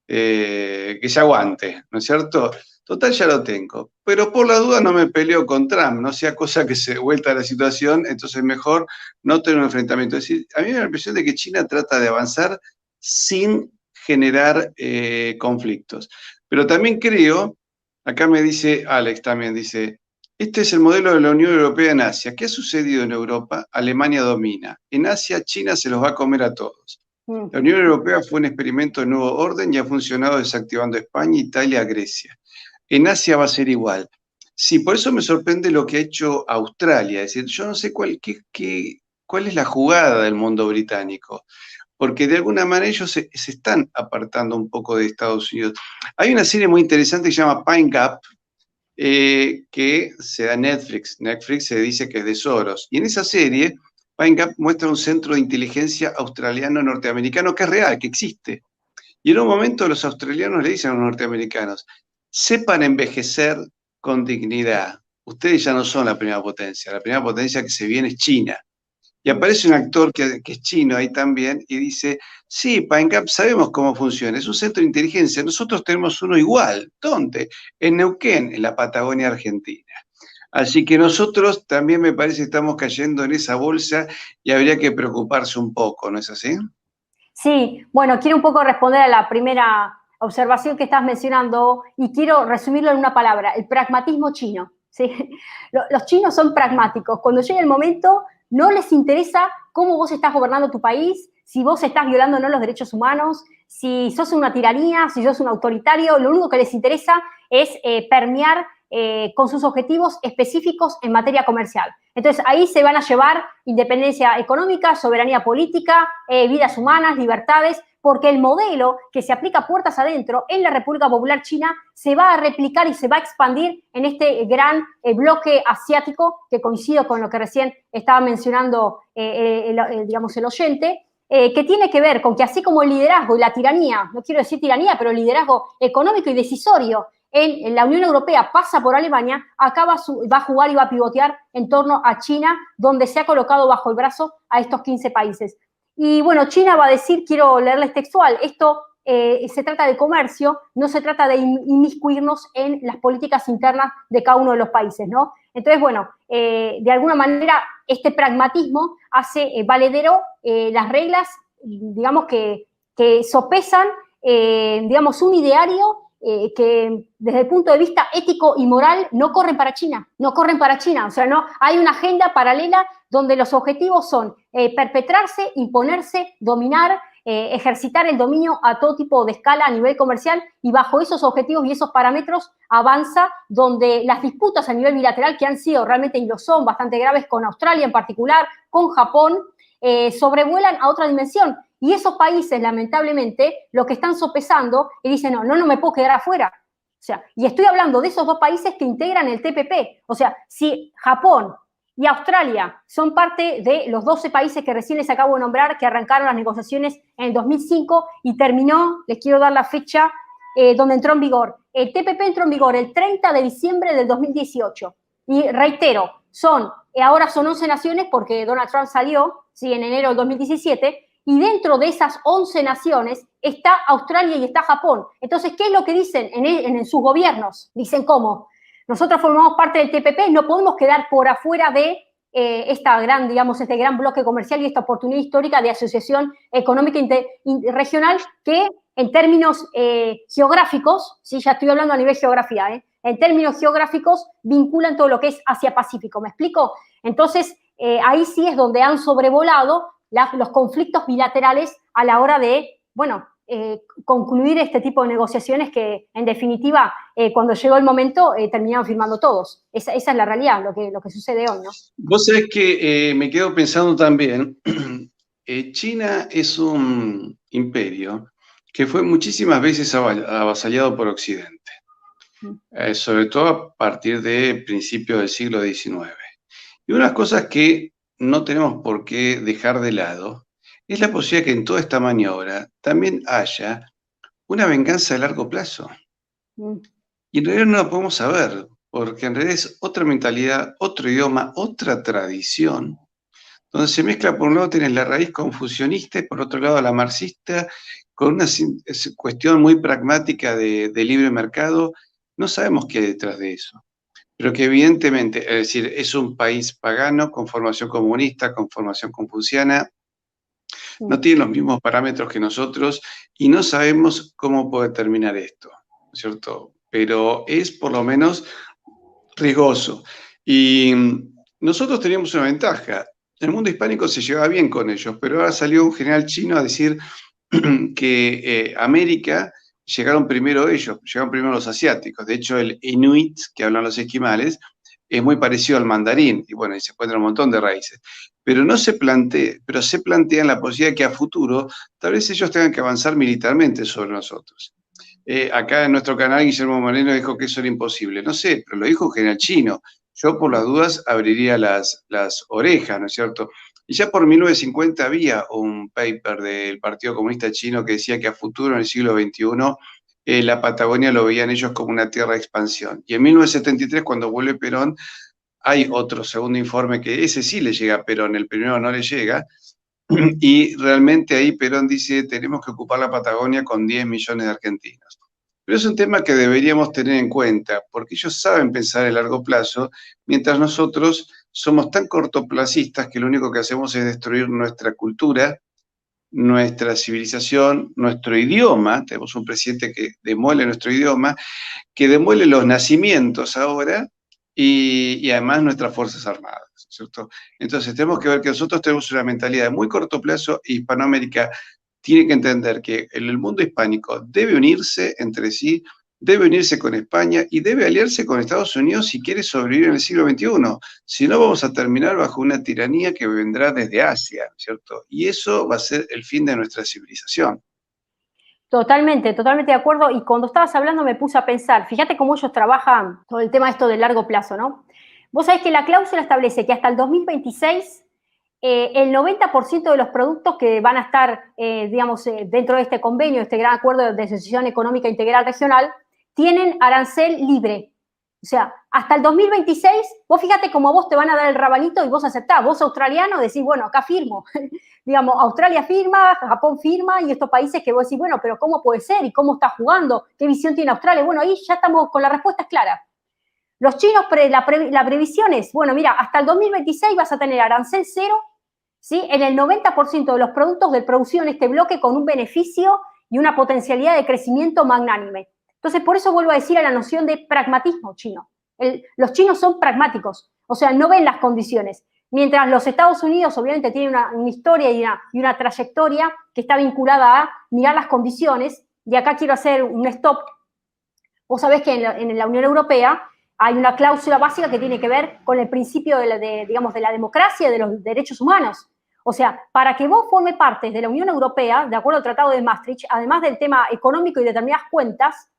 que se aguante, ¿no es cierto? Total, ya lo tengo. Pero por la duda no me peleo con Trump, no sea cosa que se vuelta la situación, entonces mejor no tener un enfrentamiento. Es decir, a mí me da la impresión de que China trata de avanzar sin generar conflictos. Pero también creo, acá me dice Alex, también dice, este es el modelo de la Unión Europea en Asia. ¿Qué ha sucedido en Europa? Alemania domina. En Asia, China se los va a comer a todos. La Unión Europea fue un experimento de nuevo orden y ha funcionado desactivando España, Italia, Grecia. En Asia va a ser igual. Sí, por eso me sorprende lo que ha hecho Australia. Es decir, yo no sé cuál es la jugada del mundo británico, porque de alguna manera ellos se están apartando un poco de Estados Unidos. Hay una serie muy interesante que se llama Pine Gap, que se da en Netflix. Netflix se dice que es de Soros. Y en esa serie, Pine Gap muestra un centro de inteligencia australiano-norteamericano que es real, que existe. Y en un momento los australianos le dicen a los norteamericanos, sepan envejecer con dignidad. Ustedes ya no son la primera potencia que se viene es China. Y aparece un actor que es chino ahí también y dice, sí, Pine Gap sabemos cómo funciona, es un centro de inteligencia, nosotros tenemos uno igual. ¿Dónde? En Neuquén, en la Patagonia Argentina. Así que nosotros también me parece que estamos cayendo en esa bolsa y habría que preocuparse un poco, ¿no es así? Sí, bueno, quiero un poco responder a la primera, observación que estás mencionando, y quiero resumirlo en una palabra, el pragmatismo chino. ¿Sí? Los chinos son pragmáticos. Cuando llega el momento, no les interesa cómo vos estás gobernando tu país, si vos estás violando o no los derechos humanos, si sos una tiranía, si sos un autoritario. Lo único que les interesa es permear con sus objetivos específicos en materia comercial. Entonces, ahí se van a llevar independencia económica, soberanía política, vidas humanas, libertades, porque el modelo que se aplica puertas adentro en la República Popular China se va a replicar y se va a expandir en este gran bloque asiático, que coincido con lo que recién estaba mencionando digamos, el oyente, que tiene que ver con que así como el liderazgo y la tiranía, no quiero decir tiranía, pero el liderazgo económico y decisorio en la Unión Europea pasa por Alemania, acá va a jugar y va a pivotear en torno a China, donde se ha colocado bajo el brazo a estos 15 países. Y bueno, China va a decir, quiero leerles textual, esto se trata de comercio, no se trata de inmiscuirnos en las políticas internas de cada uno de los países, ¿no? Entonces, bueno, de alguna manera este pragmatismo hace valedero las reglas, digamos, que sopesan, digamos, un ideario que desde el punto de vista ético y moral no corren para China, o sea, no hay una agenda paralela donde los objetivos son perpetrarse, imponerse, dominar, ejercitar el dominio a todo tipo de escala a nivel comercial, y bajo esos objetivos y esos parámetros avanza, donde las disputas a nivel bilateral, que han sido realmente y lo son bastante graves con Australia en particular, con Japón, sobrevuelan a otra dimensión. Y esos países, lamentablemente, lo que están sopesando y dicen, no me puedo quedar afuera. O sea, y estoy hablando de esos dos países que integran el TPP. O sea, si Japón y Australia son parte de los 12 países que recién les acabo de nombrar, que arrancaron las negociaciones en el 2005 y terminó, les quiero dar la fecha, donde entró en vigor. El TPP entró en vigor el 30 de diciembre del 2018. Y reitero, ahora son 11 naciones porque Donald Trump salió, sí, en enero del 2017, y dentro de esas 11 naciones está Australia y está Japón. Entonces, ¿qué es lo que dicen en sus gobiernos? Dicen, ¿cómo? Nosotros formamos parte del TPP, no podemos quedar por afuera de este gran bloque comercial y esta oportunidad histórica de asociación económica regional que en términos geográficos, sí, ya estoy hablando a nivel geografía, en términos geográficos vinculan todo lo que es Asia-Pacífico, ¿me explico? Entonces, ahí sí es donde han sobrevolado los conflictos bilaterales a la hora de, bueno, concluir este tipo de negociaciones que, en definitiva, cuando llegó el momento, terminaron firmando todos. Esa es la realidad, lo que sucede hoy, ¿no? Vos sabés que me quedo pensando también, China es un imperio que fue muchísimas veces avasallado por Occidente, sobre todo a partir de principios del siglo XIX. Y unas cosas que no tenemos por qué dejar de lado es la posibilidad que en toda esta maniobra también haya una venganza a largo plazo. Y en realidad no la podemos saber, porque en realidad es otra mentalidad, otro idioma, otra tradición, donde se mezcla, por un lado tienes la raíz confucionista y por otro lado la marxista, con una cuestión muy pragmática de libre mercado. No sabemos qué hay detrás de eso, pero que evidentemente, es decir, es un país pagano, con formación comunista, con formación confuciana, no tiene los mismos parámetros que nosotros y no sabemos cómo puede terminar esto, ¿no es cierto? Pero es por lo menos riesgoso. Y nosotros teníamos una ventaja. El mundo hispánico se llevaba bien con ellos, pero ahora salió un general chino a decir que América llegaron primero ellos, llegaron primero los asiáticos. De hecho, el inuit, que hablan los esquimales, es muy parecido al mandarín, y bueno, y se encuentran un montón de raíces. Pero se plantean la posibilidad de que a futuro tal vez ellos tengan que avanzar militarmente sobre nosotros. Acá en nuestro canal Guillermo Moreno dijo que eso era imposible. No sé, pero lo dijo un general chino. Yo por las dudas abriría las orejas, ¿no es cierto? Y ya por 1950 había un paper del Partido Comunista Chino que decía que a futuro, en el siglo XXI, la Patagonia lo veían ellos como una tierra de expansión. Y en 1973, cuando vuelve Perón, hay otro segundo informe que ese sí le llega a Perón, el primero no le llega, y realmente ahí Perón dice, tenemos que ocupar la Patagonia con 10 millones de argentinos. Pero es un tema que deberíamos tener en cuenta, porque ellos saben pensar a largo plazo, mientras nosotros somos tan cortoplacistas que lo único que hacemos es destruir nuestra cultura nuestra civilización, nuestro idioma. Tenemos un presidente que demuele nuestro idioma, que demuele los nacimientos ahora y además nuestras Fuerzas Armadas, ¿cierto? Entonces tenemos que ver que nosotros tenemos una mentalidad de muy corto plazo y Hispanoamérica tiene que entender que el mundo hispánico debe unirse entre sí, debe unirse con España y debe aliarse con Estados Unidos si quiere sobrevivir en el siglo XXI. Si no, vamos a terminar bajo una tiranía que vendrá desde Asia, ¿cierto? Y eso va a ser el fin de nuestra civilización. Totalmente, totalmente de acuerdo. Y cuando estabas hablando me puse a pensar, fíjate cómo ellos trabajan todo el tema esto del largo plazo, ¿no? Vos sabés que la cláusula establece que hasta el 2026 el 90% de los productos que van a estar, digamos, dentro de este convenio, este gran acuerdo de asociación económica integral regional, tienen arancel libre. O sea, hasta el 2026, vos fíjate cómo vos te van a dar el rabanito y vos aceptás. Vos australiano decís, bueno, acá firmo. Digamos, Australia firma, Japón firma y estos países que vos decís, bueno, pero ¿cómo puede ser? ¿Y cómo está jugando? ¿Qué visión tiene Australia? Bueno, ahí ya estamos con la respuesta clara. Los chinos, la previsión es, bueno, mira, hasta el 2026 vas a tener arancel cero, ¿sí? En el 90% de los productos del producido en este bloque con un beneficio y una potencialidad de crecimiento magnánime. Entonces, por eso vuelvo a decir a la noción de pragmatismo chino. Los chinos son pragmáticos, o sea, no ven las condiciones. Mientras los Estados Unidos obviamente tienen una historia y una trayectoria que está vinculada a mirar las condiciones, y acá quiero hacer un stop. Vos sabés que en la Unión Europea hay una cláusula básica que tiene que ver con el principio digamos, de la democracia y de los derechos humanos. O sea, para que vos formes parte de la Unión Europea, de acuerdo al Tratado de Maastricht, además del tema económico y de determinadas cuentas,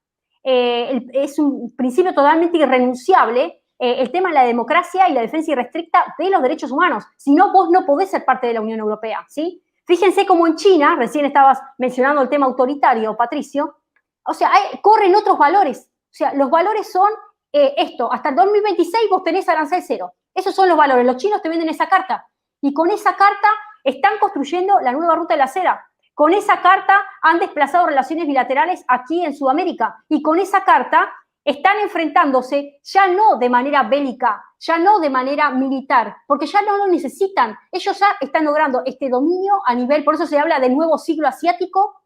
es un principio totalmente irrenunciable el tema de la democracia y la defensa irrestricta de los derechos humanos. Si no, vos no podés ser parte de la Unión Europea, ¿sí? Fíjense cómo en China, recién estabas mencionando el tema autoritario, Patricio, o sea, corren otros valores. O sea, los valores son esto, hasta el 2026 vos tenés arancel cero. Esos son los valores. Los chinos te venden esa carta. Y con esa carta están construyendo la nueva ruta de la seda. Con esa carta han desplazado relaciones bilaterales aquí en Sudamérica. Y con esa carta están enfrentándose ya no de manera bélica, ya no de manera militar, porque ya no lo necesitan. Ellos ya están logrando este dominio a nivel, por eso se habla del nuevo siglo asiático,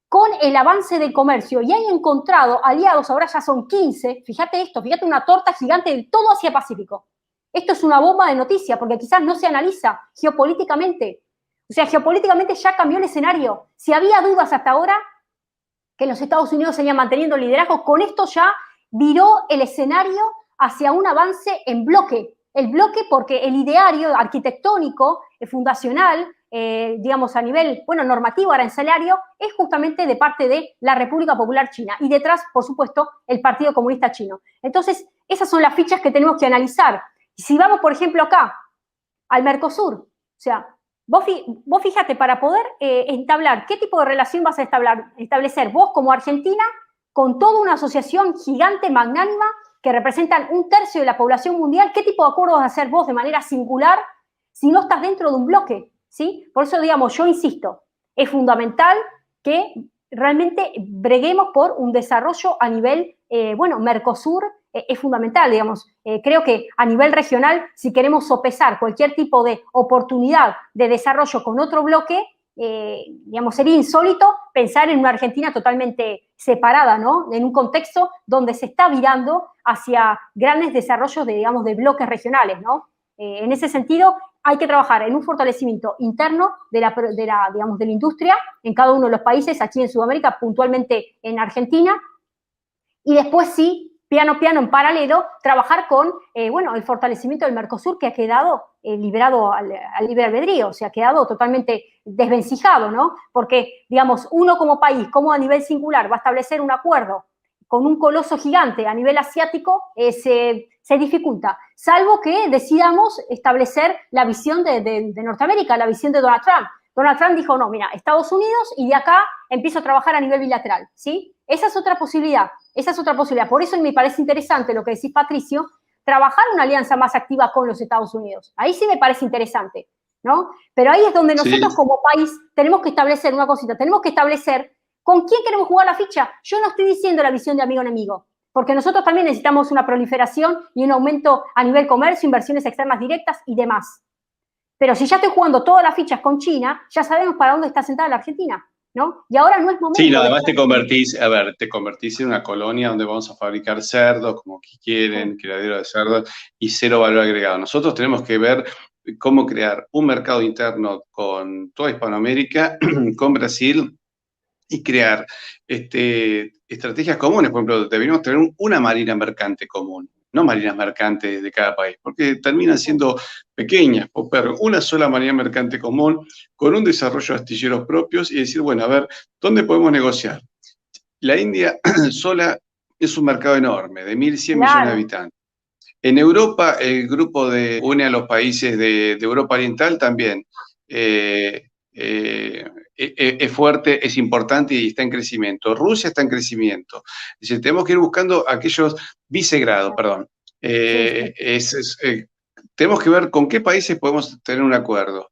con el avance del comercio. Y han encontrado aliados, ahora ya son 15, fíjate esto, fíjate una torta gigante de todo Asia-Pacífico. Esto es una bomba de noticia, porque quizás no se analiza geopolíticamente. O sea, geopolíticamente ya cambió el escenario. Si había dudas hasta ahora que los Estados Unidos seguían manteniendo el liderazgo, con esto ya viró el escenario hacia un avance en bloque. El bloque porque el ideario arquitectónico, fundacional, digamos a nivel, bueno, normativo, arancelario, es justamente de parte de la República Popular China. Y detrás, por supuesto, el Partido Comunista Chino. Entonces, esas son las fichas que tenemos que analizar. Si vamos, por ejemplo, acá, al Mercosur, o sea, vos fíjate, para poder entablar, ¿qué tipo de relación vas a establecer vos como Argentina con toda una asociación gigante, magnánima, que representan 1/3 de la población mundial? ¿Qué tipo de acuerdos vas a hacer vos de manera singular si no estás dentro de un bloque? ¿Sí? Por eso, digamos, yo insisto, es fundamental que realmente breguemos por un desarrollo a nivel, bueno, Mercosur, es fundamental, digamos. Creo que a nivel regional, si queremos sopesar cualquier tipo de oportunidad de desarrollo con otro bloque, digamos, sería insólito pensar en una Argentina totalmente separada, ¿no? En un contexto donde se está virando hacia grandes desarrollos de, digamos, de bloques regionales, ¿no? En ese sentido, hay que trabajar en un fortalecimiento interno digamos, de la industria en cada uno de los países, aquí en Sudamérica, puntualmente en Argentina, y después sí, piano en paralelo, trabajar con, bueno, el fortalecimiento del Mercosur, que ha quedado liberado al libre albedrío, o sea, ha quedado totalmente desvencijado, ¿no? Porque, digamos, uno como país, como a nivel singular va a establecer un acuerdo con un coloso gigante a nivel asiático, se dificulta, salvo que decidamos establecer la visión de Norteamérica, la visión de Donald Trump. Donald Trump dijo, no, mira, Estados Unidos y de acá empiezo a trabajar a nivel bilateral, ¿sí? Esa es otra posibilidad, Por eso me parece interesante lo que decís, Patricio, trabajar una alianza más activa con los Estados Unidos. Ahí sí me parece interesante, ¿no? Pero ahí es donde nosotros como país tenemos que establecer una cosita, tenemos que establecer con quién queremos jugar la ficha. Yo no estoy diciendo la visión de amigo-enemigo, porque nosotros también necesitamos una proliferación y un aumento a nivel comercio, inversiones externas directas y demás. Pero si ya estoy jugando todas las fichas con China, ya sabemos para dónde está sentada la Argentina, ¿no? Y ahora no es momento. Sí, no, además te convertís en una colonia donde vamos a fabricar cerdos como que quieren, criadero de cerdos, y cero valor agregado. Nosotros tenemos que ver cómo crear un mercado interno con toda Hispanoamérica, con Brasil, y crear estrategias comunes. Por ejemplo, deberíamos tener una marina mercante común, no marinas mercantes de cada país, porque terminan siendo pequeñas, pero una sola marina mercante común, con un desarrollo de astilleros propios y decir, bueno, a ver, ¿dónde podemos negociar? La India sola es un mercado enorme, de 1.100 millones de habitantes. En Europa, el grupo une a los países de Europa Oriental también. Es fuerte, es importante y está en crecimiento. Rusia está en crecimiento. Es decir, tenemos que ir buscando aquellos vicegrados, perdón. Tenemos que ver con qué países podemos tener un acuerdo.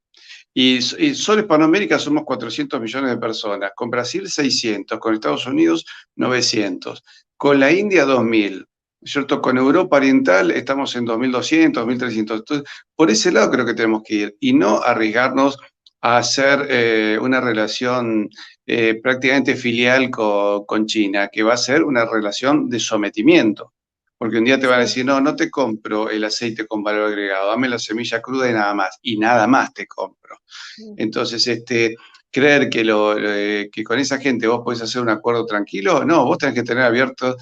Y solo Hispanoamérica somos 400 millones de personas, con Brasil 600, con Estados Unidos 900, con la India 2.000. ¿Cierto? Con Europa Oriental estamos en 2.200, 2.300. Entonces, por ese lado creo que tenemos que ir y no arriesgarnos a hacer una relación prácticamente filial con China, que va a ser una relación de sometimiento. Porque un día te van a decir, no, no te compro el aceite con valor agregado, dame la semilla cruda y nada más te compro. Entonces, creer que con esa gente vos podés hacer un acuerdo tranquilo, no, vos tenés que tener abiertos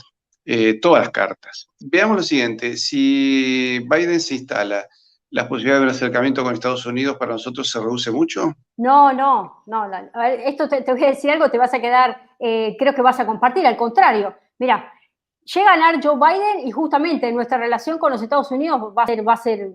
todas las cartas. Veamos lo siguiente, si Biden se instala, ¿las posibilidades de un acercamiento con Estados Unidos para nosotros se reduce mucho? No. A ver, esto te voy a decir algo, te vas a quedar, creo que vas a compartir, al contrario. Mira, llega a ganar Joe Biden y justamente nuestra relación con los Estados Unidos va a ser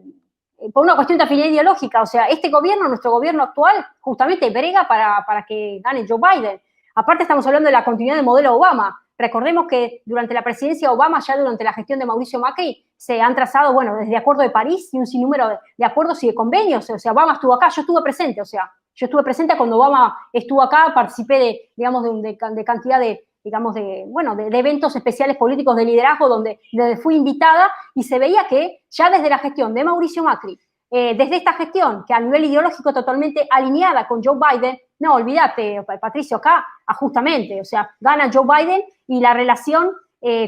por una cuestión de afinidad ideológica. O sea, este gobierno, nuestro gobierno actual, justamente brega para que gane Joe Biden. Aparte estamos hablando de la continuidad del modelo Obama. Recordemos que durante la presidencia de Obama, ya durante la gestión de Mauricio Macri, se han trazado, bueno, desde el Acuerdo de París y un sinnúmero de acuerdos y de convenios. O sea, Obama estuvo acá, yo estuve presente, yo estuve presente cuando Obama estuvo acá, participé de cantidad de eventos especiales políticos de liderazgo donde fui invitada y se veía que ya desde la gestión de Mauricio Macri, desde esta gestión, que a nivel ideológico totalmente alineada con Joe Biden, no, olvídate, Patricio, acá justamente, o sea, gana Joe Biden y la relación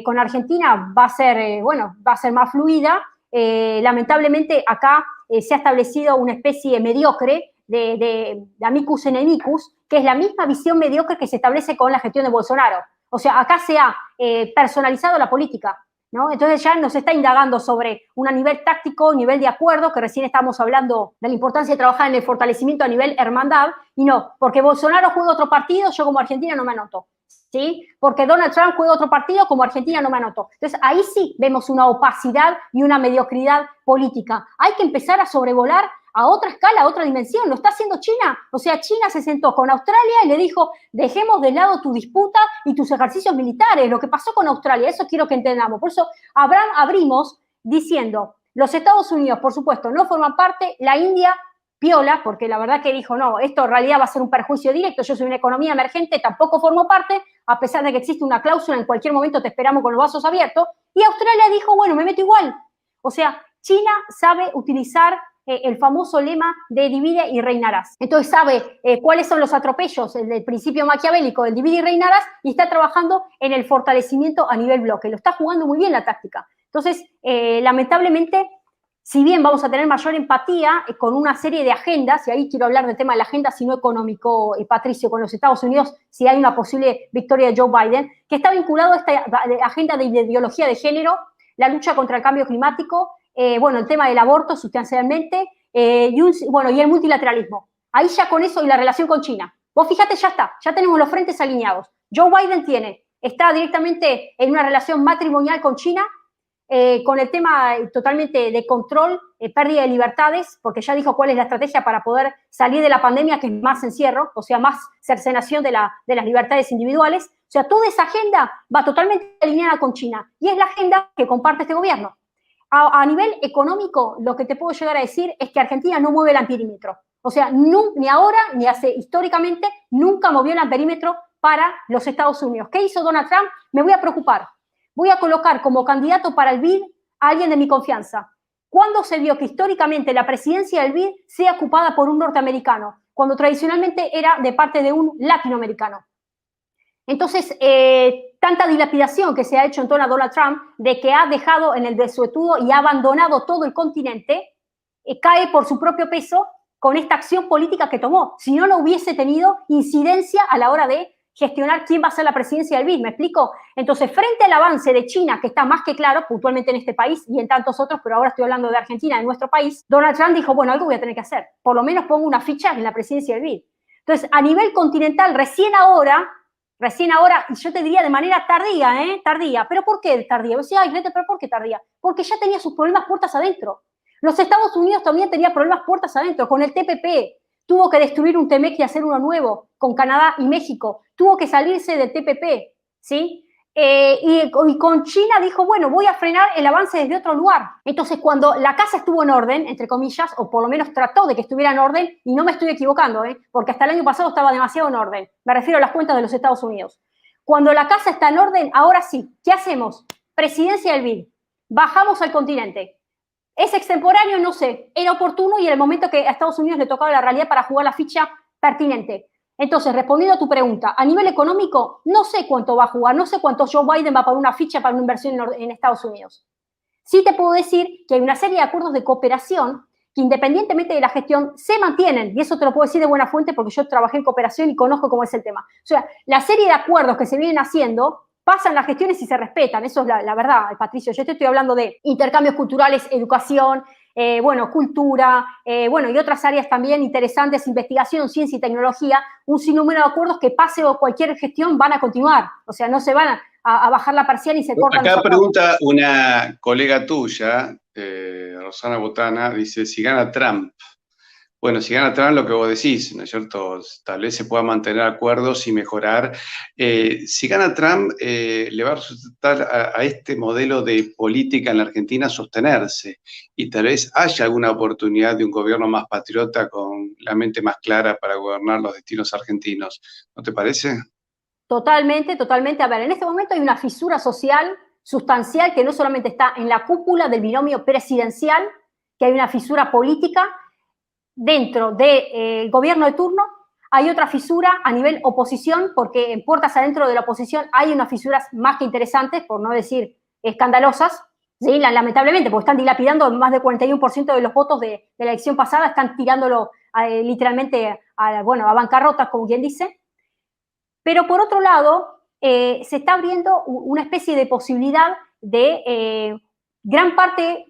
con Argentina va a ser más fluida. Lamentablemente acá se ha establecido una especie mediocre de amicus enemicus, que es la misma visión mediocre que se establece con la gestión de Bolsonaro. O sea, acá se ha personalizado la política, ¿no? Entonces ya nos está indagando sobre un nivel táctico, nivel de acuerdo, que recién estamos hablando de la importancia de trabajar en el fortalecimiento a nivel hermandad, y no, porque Bolsonaro juega otro partido, yo como Argentina no me anoto, ¿sí? Porque Donald Trump juega otro partido, como Argentina no me anoto. Entonces ahí sí vemos una opacidad y una mediocridad política. Hay que empezar a sobrevolar a otra escala, a otra dimensión. Lo está haciendo China. O sea, China se sentó con Australia y le dijo, dejemos de lado tu disputa y tus ejercicios militares. Lo que pasó con Australia, eso quiero que entendamos. Por eso abrimos diciendo, los Estados Unidos, por supuesto, no forman parte, la India piola, porque la verdad que dijo, no, esto en realidad va a ser un perjuicio directo, yo soy una economía emergente, tampoco formo parte, a pesar de que existe una cláusula, en cualquier momento te esperamos con los vasos abiertos, y Australia dijo, bueno, me meto igual. O sea, China sabe utilizar el famoso lema de divide y reinarás. Entonces sabe cuáles son los atropellos del principio maquiavélico del divide y reinarás y está trabajando en el fortalecimiento a nivel bloque. Lo está jugando muy bien la táctica. Entonces, lamentablemente, si bien vamos a tener mayor empatía con una serie de agendas, y ahí quiero hablar del tema de la agenda, si no económico, Patricio, con los Estados Unidos, si hay una posible victoria de Joe Biden, que está vinculado a esta agenda de ideología de género, la lucha contra el cambio climático, el tema del aborto sustancialmente, y el multilateralismo. Ahí ya con eso y la relación con China. Vos fíjate, ya tenemos los frentes alineados. Joe Biden está directamente en una relación matrimonial con China, con el tema totalmente de control, pérdida de libertades, porque ya dijo cuál es la estrategia para poder salir de la pandemia, que es más encierro, o sea, más cercenación de las libertades individuales. O sea, toda esa agenda va totalmente alineada con China y es la agenda que comparte este gobierno. A nivel económico, lo que te puedo llegar a decir es que Argentina no mueve el amperímetro. O sea, ni ahora, ni históricamente, nunca movió el amperímetro para los Estados Unidos. ¿Qué hizo Donald Trump? Me voy a preocupar. Voy a colocar como candidato para el BID a alguien de mi confianza. ¿Cuándo se vio que históricamente la presidencia del BID sea ocupada por un norteamericano? Cuando tradicionalmente era de parte de un latinoamericano. Entonces, tanta dilapidación que se ha hecho en torno a Donald Trump, de que ha dejado en el desuetudo y ha abandonado todo el continente, cae por su propio peso con esta acción política que tomó. Si no, no hubiese tenido incidencia a la hora de gestionar quién va a ser la presidencia del BID, ¿me explico? Entonces, frente al avance de China, que está más que claro, puntualmente en este país y en tantos otros, pero ahora estoy hablando de Argentina, de nuestro país, Donald Trump dijo, bueno, algo voy a tener que hacer, por lo menos pongo una ficha en la presidencia del BID. Entonces, a nivel continental, recién ahora, y yo te diría de manera tardía, ¿pero por qué tardía? Yo decía, ay, Grete, ¿pero por qué tardía? Porque ya tenía sus problemas puertas adentro. Los Estados Unidos también tenían problemas puertas adentro, con el TPP, tuvo que destruir un TEMEC y hacer uno nuevo, con Canadá y México, tuvo que salirse del TPP, ¿sí? Y con China dijo, bueno, voy a frenar el avance desde otro lugar. Entonces, cuando la casa estuvo en orden, entre comillas, o por lo menos trató de que estuviera en orden, y no me estoy equivocando, porque hasta el año pasado estaba demasiado en orden, me refiero a las cuentas de los Estados Unidos. Cuando la casa está en orden, ahora sí, ¿qué hacemos? Presidencia del BID, bajamos al continente. ¿Es extemporáneo? No sé, era oportuno y en el momento que a Estados Unidos le tocaba la realidad para jugar la ficha pertinente. Entonces, respondiendo a tu pregunta, a nivel económico, no sé cuánto va a jugar, no sé cuánto Joe Biden va a poner una ficha para una inversión en Estados Unidos. Sí te puedo decir que hay una serie de acuerdos de cooperación que independientemente de la gestión se mantienen, y eso te lo puedo decir de buena fuente porque yo trabajé en cooperación y conozco cómo es el tema. O sea, la serie de acuerdos que se vienen haciendo pasan las gestiones y se respetan, eso es la verdad, Patricio. Yo te estoy hablando de intercambios culturales, educación, cultura, y otras áreas también interesantes, investigación, ciencia y tecnología, un sinnúmero de acuerdos que pase o cualquier gestión van a continuar, o sea, no se van a bajar la persiana y se cortan. Acá pregunta una colega tuya, Rosana Botana, dice, si gana Trump. Bueno, si gana Trump, lo que vos decís, ¿no es cierto? Tal vez se pueda mantener acuerdos y mejorar. Si gana Trump, le va a resultar a este modelo de política en la Argentina sostenerse y tal vez haya alguna oportunidad de un gobierno más patriota con la mente más clara para gobernar los destinos argentinos. ¿No te parece? Totalmente, totalmente. A ver, en este momento hay una fisura social sustancial que no solamente está en la cúpula del binomio presidencial, que hay una fisura política dentro del gobierno de turno, hay otra fisura a nivel oposición, porque en puertas adentro de la oposición hay unas fisuras más que interesantes, por no decir escandalosas, ¿sí? Lamentablemente, porque están dilapidando más del 41% de los votos de la elección pasada, están tirándolo literalmente a bancarrotas, como quien dice. Pero por otro lado, se está abriendo una especie de posibilidad de gran parte,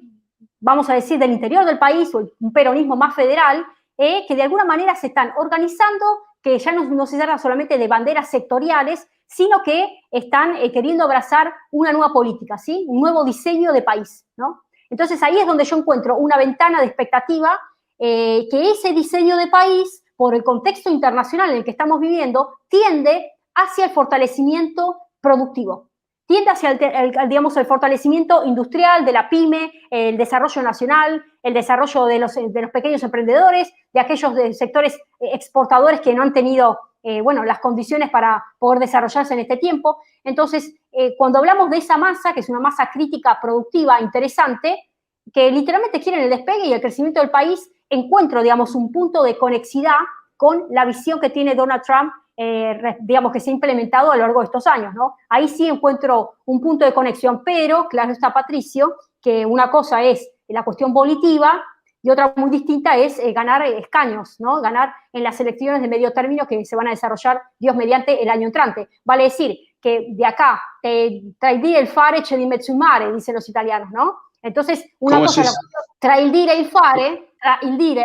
vamos a decir, del interior del país, o un peronismo más federal, que de alguna manera se están organizando, que ya no se trata solamente de banderas sectoriales, sino que están queriendo abrazar una nueva política, ¿sí? Un nuevo diseño de país, ¿no? Entonces ahí es donde yo encuentro una ventana de expectativa, que ese diseño de país, por el contexto internacional en el que estamos viviendo, tiende hacia el fortalecimiento productivo. Tiende hacia el fortalecimiento industrial de la pyme, el desarrollo nacional, el desarrollo de los pequeños emprendedores, de aquellos sectores exportadores que no han tenido las condiciones para poder desarrollarse en este tiempo. Entonces, cuando hablamos de esa masa, que es una masa crítica, productiva, interesante, que literalmente quieren el despegue y el crecimiento del país, encuentro, digamos, un punto de conexidad con la visión que tiene Donald Trump, que se ha implementado a lo largo de estos años, ¿no? Ahí sí encuentro un punto de conexión, pero claro está, Patricio, que una cosa es la cuestión volitiva y otra muy distinta es ganar escaños, ¿no? Ganar en las elecciones de medio término que se van a desarrollar, Dios mediante, el año entrante. Vale decir que de acá, traidire il fare c'è di mezzo il mare, dicen los italianos, ¿no? Entonces, una cosa es tra il dire e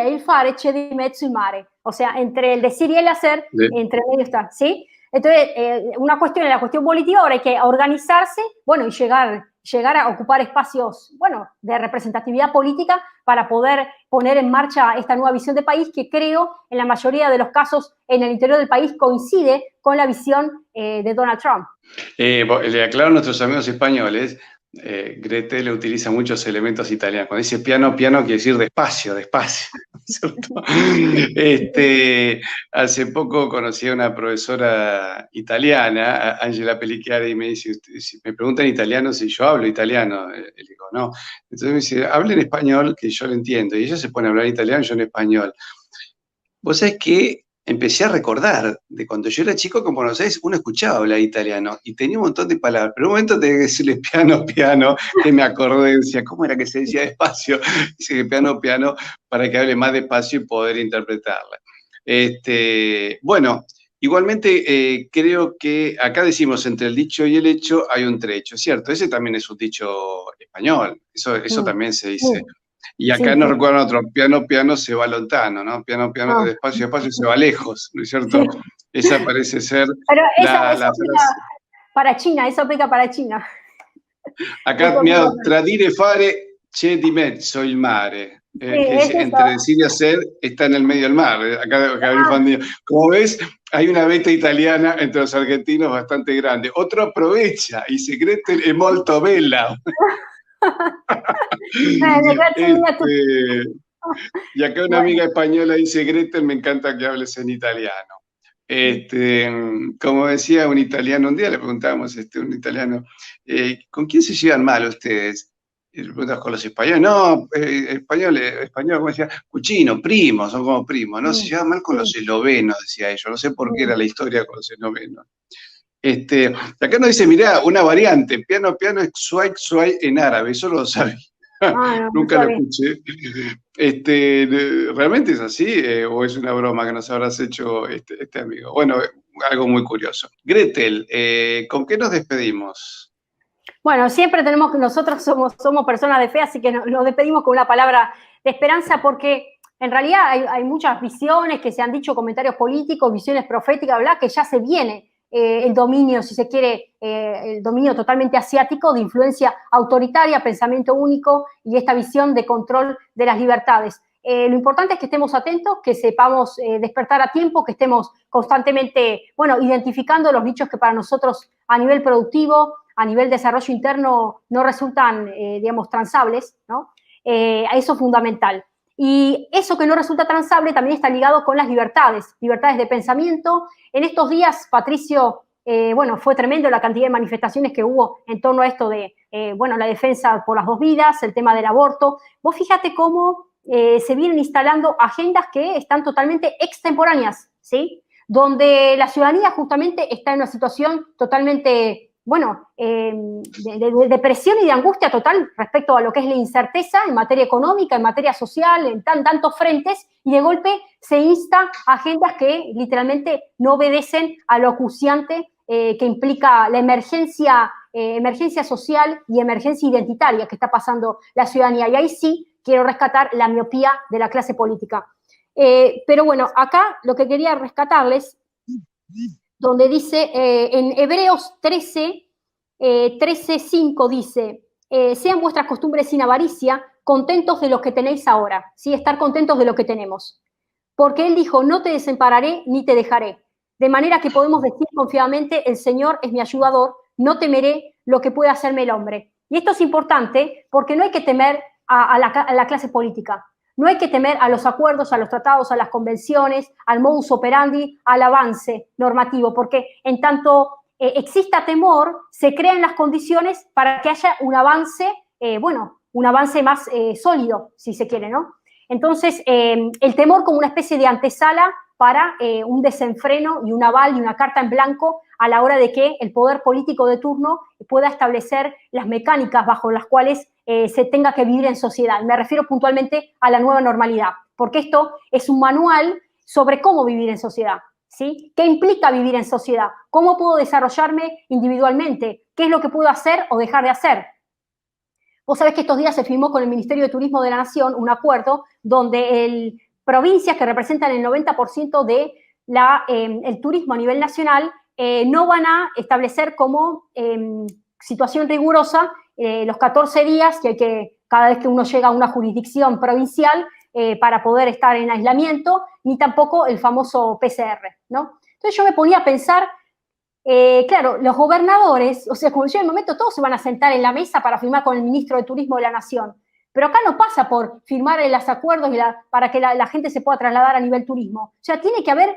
il fare c'è di mezzo il mare. O sea, entre el decir y el hacer, sí. Entre medio está, ¿sí? Entonces, una cuestión es la cuestión volitiva, ahora hay que organizarse, y llegar a ocupar espacios, de representatividad política para poder poner en marcha esta nueva visión de país que creo, en la mayoría de los casos, en el interior del país coincide con la visión de Donald Trump. Le aclaro a nuestros amigos españoles, Grete le utiliza muchos elementos italianos. Cuando dice piano, piano quiere decir despacio, despacio. ¿cierto? Hace poco conocí a una profesora italiana, Angela Pellicchiari, y me dice, si me preguntan italiano, si yo hablo italiano, le digo, no. Entonces me dice, hable en español, que yo lo entiendo. Y ella se pone a hablar italiano y yo en español. Vos sabés que empecé a recordar de cuando yo era chico, como Buenos Aires, uno escuchaba hablar italiano y tenía un montón de palabras, pero en un momento tenía que decirle piano, piano, que me acordé, decía, ¿cómo era que se decía despacio? Dice que piano, piano, para que hable más despacio y poder interpretarla. Bueno, igualmente creo que acá decimos entre el dicho y el hecho hay un trecho, ¿cierto? Ese también es un dicho español, eso también se dice. Y acá Sí, nos sí. recuerdan otro, piano, piano se va lontano, ¿no? Piano, piano, despacio, despacio se va lejos, ¿no es cierto? Sí. Esa parece ser Pero eso la aplica frase. para China, eso aplica para China. Acá Eso mi aplica ha tradire fare c'è di mezzo il mare. sí, Que es entre eso. decir y hacer está en el medio del mar. Acá hay un Ah, fan. Como ves, hay una beta italiana entre los argentinos bastante grande. Otro aprovecha y se cree è molto bella. grazie mille a tutti. Y acá una Bueno, amiga española dice, Gretel, me encanta que hables en italiano. Como decía un italiano, un día le preguntábamos un italiano, ¿con quién se llevan mal ustedes? Y le preguntamos con los españoles, no, español, como decía, cuchino, primos, son como primos, ¿no? Se llevan mal con los sí, eslovenos, decía ellos, no sé por qué era sí. la historia con los eslovenos. Acá nos dice, mirá, una variante, piano, piano es suay, suay en árabe, eso lo sabía. Ah, no, no Nunca lo sabía. escuché. ¿Realmente es así o es una broma que nos habrás hecho este amigo? Bueno, algo muy curioso. Gretel, ¿con qué nos despedimos? Bueno, siempre tenemos que, nosotros somos personas de fe, así que nos despedimos con una palabra de esperanza, porque en realidad hay muchas visiones que se han dicho, comentarios políticos, visiones proféticas, bla, que ya se viene el dominio, si se quiere, el dominio totalmente asiático de influencia autoritaria, pensamiento único y esta visión de control de las libertades. Lo importante es que estemos atentos, que sepamos despertar a tiempo, que estemos constantemente, bueno, identificando los nichos que para nosotros a nivel productivo, a nivel desarrollo interno, no resultan, digamos, transables, ¿no? Eso es fundamental. Y eso que no resulta transable también está ligado con las libertades de pensamiento. En estos días, Patricio, bueno, fue tremendo la cantidad de manifestaciones que hubo en torno a esto de, bueno, la defensa por las dos vidas, el tema del aborto. Vos fíjate cómo se vienen instalando agendas que están totalmente extemporáneas, ¿sí? Donde la ciudadanía justamente está en una situación totalmente, bueno, de depresión y de angustia total respecto a lo que es la incerteza en materia económica, en materia social, en tantos frentes, y de golpe se insta a agendas que literalmente no obedecen a lo acuciante que implica la emergencia social y emergencia identitaria que está pasando la ciudadanía. Y ahí sí quiero rescatar la miopía de la clase política. Pero bueno, acá lo que quería rescatarles, donde dice, en Hebreos 13:5 dice, sean vuestras costumbres sin avaricia, contentos de lo que tenéis ahora, ¿sí? Estar contentos de lo que tenemos. Porque Él dijo, no te desampararé ni te dejaré. De manera que podemos decir confiadamente, el Señor es mi ayudador, no temeré lo que pueda hacerme el hombre. Y esto es importante porque no hay que temer a la clase política. No hay que temer a los acuerdos, a los tratados, a las convenciones, al modus operandi, al avance normativo, porque en tanto exista temor, se crean las condiciones para que haya un avance, bueno, un avance más sólido, si se quiere, ¿no? Entonces, el temor como una especie de antesala para un desenfreno y un aval y una carta en blanco a la hora de que el poder político de turno pueda establecer las mecánicas bajo las cuales se tenga que vivir en sociedad. Me refiero puntualmente a la nueva normalidad, porque esto es un manual sobre cómo vivir en sociedad, ¿sí? ¿Qué implica vivir en sociedad? ¿Cómo puedo desarrollarme individualmente? ¿Qué es lo que puedo hacer o dejar de hacer? Vos sabés que estos días se firmó con el Ministerio de Turismo de la Nación un acuerdo donde provincias que representan el 90% de el turismo a nivel nacional no van a establecer como situación rigurosa los 14 días que hay que, cada vez que uno llega a una jurisdicción provincial para poder estar en aislamiento, ni tampoco el famoso PCR, ¿no? Entonces yo me ponía a pensar, claro, los gobernadores, o sea, como yo en el momento, todos se van a sentar en la mesa para firmar con el ministro de Turismo de la Nación. Pero acá no pasa por firmar los acuerdos para que la gente se pueda trasladar a nivel turismo. O sea, tiene que haber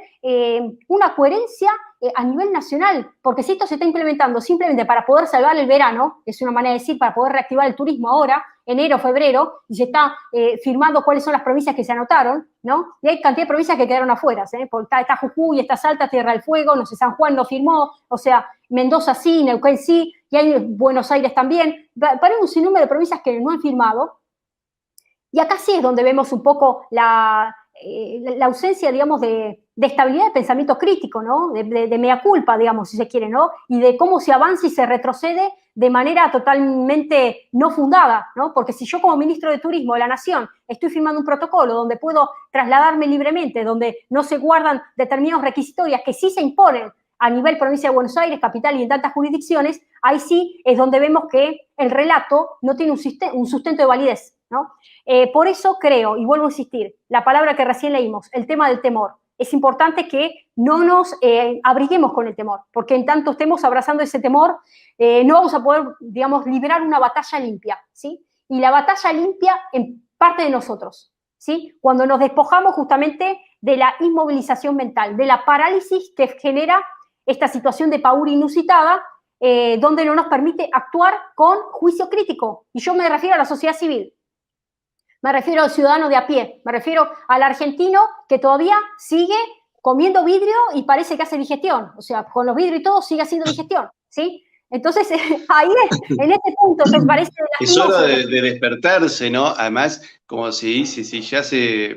una coherencia a nivel nacional, porque si esto se está implementando simplemente para poder salvar el verano, es una manera de decir, para poder reactivar el turismo ahora, enero, febrero, y se está firmando cuáles son las provincias que se anotaron, ¿no? Y hay cantidad de provincias que quedaron afuera, porque está Jujuy, está Salta, Tierra del Fuego, no sé, San Juan no firmó, o sea, Mendoza sí, Neuquén sí, y hay Buenos Aires también, para un sinnúmero de provincias que no han firmado. Y acá sí es donde vemos un poco la ausencia, digamos, de estabilidad de pensamiento crítico, ¿no? De mea culpa, digamos, si se quiere, ¿no? Y de cómo se avanza y se retrocede de manera totalmente no fundada, ¿no? Porque si yo como ministro de Turismo de la Nación estoy firmando un protocolo donde puedo trasladarme libremente, donde no se guardan determinados requisitorios que sí se imponen a nivel provincia de Buenos Aires, capital y en tantas jurisdicciones, ahí sí es donde vemos que el relato no tiene un sustento de validez, ¿no? Por eso creo, y vuelvo a insistir, la palabra que recién leímos, el tema del temor. Es importante que no nos abriguemos con el temor, porque en tanto estemos abrazando ese temor, no vamos a poder, digamos, liberar una batalla limpia, ¿sí? Y la batalla limpia en parte de nosotros, ¿sí? Cuando nos despojamos justamente de la inmovilización mental, de la parálisis que genera esta situación de paura inusitada, donde no nos permite actuar con juicio crítico. Y yo me refiero a la sociedad civil. Me refiero al ciudadano de a pie, me refiero al argentino que todavía sigue comiendo vidrio y parece que hace digestión, o sea, con los vidrios y todo sigue haciendo digestión, ¿sí? Entonces, ahí en este punto, me parece es hora de despertarse, ¿no? Además, como si ya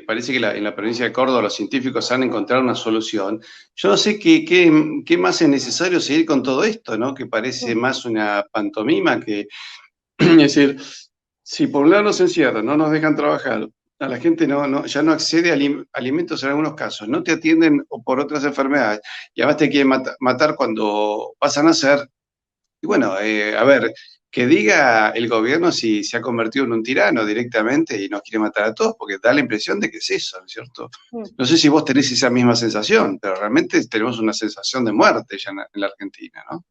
parece que en la provincia de Córdoba los científicos han encontrado una solución. Yo no sé qué más es necesario seguir con todo esto, ¿no? Que parece más una pantomima que, es decir, si por un lado nos encierran, no nos dejan trabajar, a la gente ya no accede a alimentos en algunos casos, no te atienden por otras enfermedades, y además te quieren matar cuando pasan a ser. Y bueno, a ver, que diga el gobierno si se ha convertido en un tirano directamente y nos quiere matar a todos, porque da la impresión de que es eso, ¿no es cierto? No sé si vos tenés esa misma sensación, pero realmente tenemos una sensación de muerte ya en la Argentina, ¿no?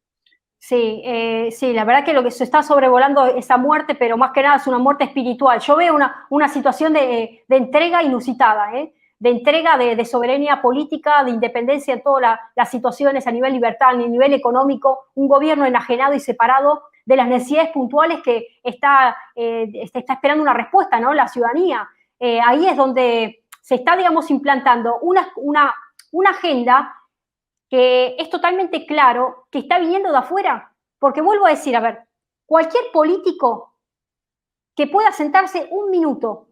Sí, sí, la verdad que lo que se está sobrevolando es esa muerte, pero más que nada es una muerte espiritual. Yo veo una situación de entrega inusitada, de entrega de soberanía política, de independencia en todas las situaciones a nivel libertad, a nivel económico, un gobierno enajenado y separado de las necesidades puntuales que está esperando una respuesta, ¿no? La ciudadanía. Ahí es donde se está, digamos, implantando una agenda que es totalmente claro que está viniendo de afuera. Porque vuelvo a decir, a ver, cualquier político que pueda sentarse un minuto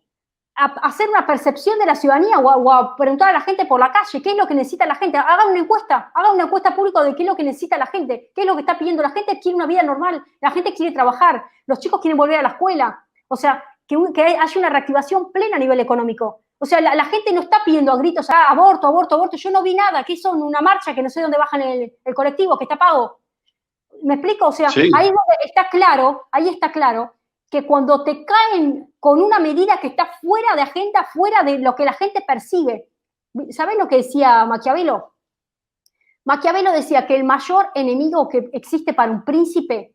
a hacer una percepción de la ciudadanía o a preguntar a la gente por la calle qué es lo que necesita la gente, haga una encuesta pública de qué es lo que necesita la gente, qué es lo que está pidiendo la gente. Quiere una vida normal, la gente quiere trabajar, los chicos quieren volver a la escuela, o sea, que haya una reactivación plena a nivel económico. O sea, la gente no está pidiendo a gritos, aborto, aborto, aborto. Yo no vi nada, que son una marcha que no sé dónde bajan el colectivo, que está pago. ¿Me explico? O sea, sí. Ahí está claro que cuando te caen con una medida que está fuera de agenda, fuera de lo que la gente percibe. ¿Sabés lo que decía Maquiavelo? Maquiavelo decía que el mayor enemigo que existe para un príncipe,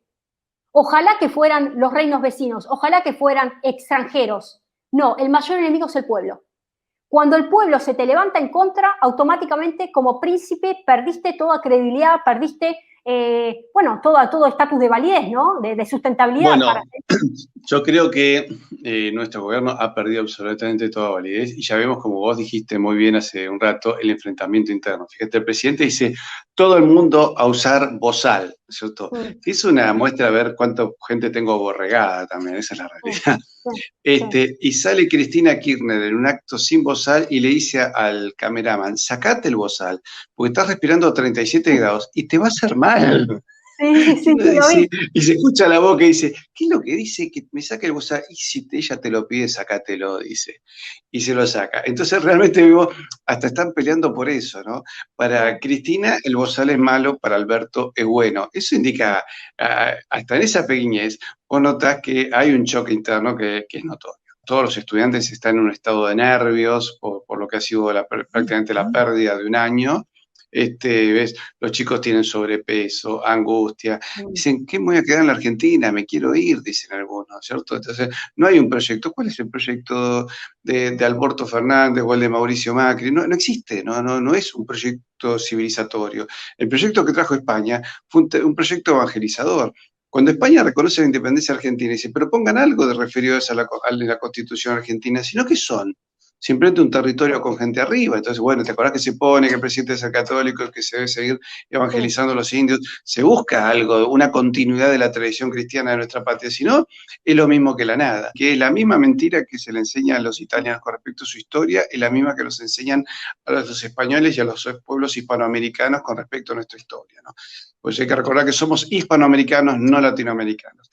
ojalá que fueran los reinos vecinos, ojalá que fueran extranjeros. No, el mayor enemigo es el pueblo. Cuando el pueblo se te levanta en contra, automáticamente como príncipe perdiste toda credibilidad, perdiste, todo estatus de validez, ¿no? De sustentabilidad. Bueno, yo creo que nuestro gobierno ha perdido absolutamente toda validez y ya vemos, como vos dijiste muy bien hace un rato, el enfrentamiento interno. Fíjate, el presidente dice, todo el mundo a usar bozal, ¿cierto? Que es una muestra de ver cuánta gente tengo aborregada también, esa es la realidad. Y sale Cristina Kirchner en un acto sin bozal y le dice al cameraman, sacate el bozal, porque estás respirando a 37 grados y te va a hacer mal. Sí, y se escucha la boca y dice, ¿qué es lo que dice? Que me saque el bozal. Y si ella te lo pide, sacátelo, dice. Y se lo saca. Entonces realmente vivo, hasta están peleando por eso, ¿no? Para Cristina el bozal es malo, para Alberto es bueno. Eso indica, hasta en esa pequeñez, vos notás que hay un choque interno que es notorio. Todos los estudiantes están en un estado de nervios por lo que ha sido prácticamente la pérdida de un año. ¿ves? Los chicos tienen sobrepeso, angustia. Dicen, ¿qué me voy a quedar en la Argentina? Me quiero ir, dicen algunos, ¿cierto? Entonces, no hay un proyecto. ¿Cuál es el proyecto de Alberto Fernández o el de Mauricio Macri? No, no existe, no es un proyecto civilizatorio. El proyecto que trajo España fue un proyecto evangelizador. Cuando España reconoce la independencia argentina, dice, pero pongan algo de referidos a la Constitución argentina, sino que son simplemente un territorio con gente arriba. Entonces, bueno, ¿te acordás que se pone que el presidente es el católico, que se debe seguir evangelizando a los indios? Se busca algo, una continuidad de la tradición cristiana de nuestra patria, si no, es lo mismo que la nada, que es la misma mentira que se le enseña a los italianos con respecto a su historia, es la misma que nos enseñan a los españoles y a los pueblos hispanoamericanos con respecto a nuestra historia, ¿no? Pues hay que recordar que somos hispanoamericanos, no latinoamericanos.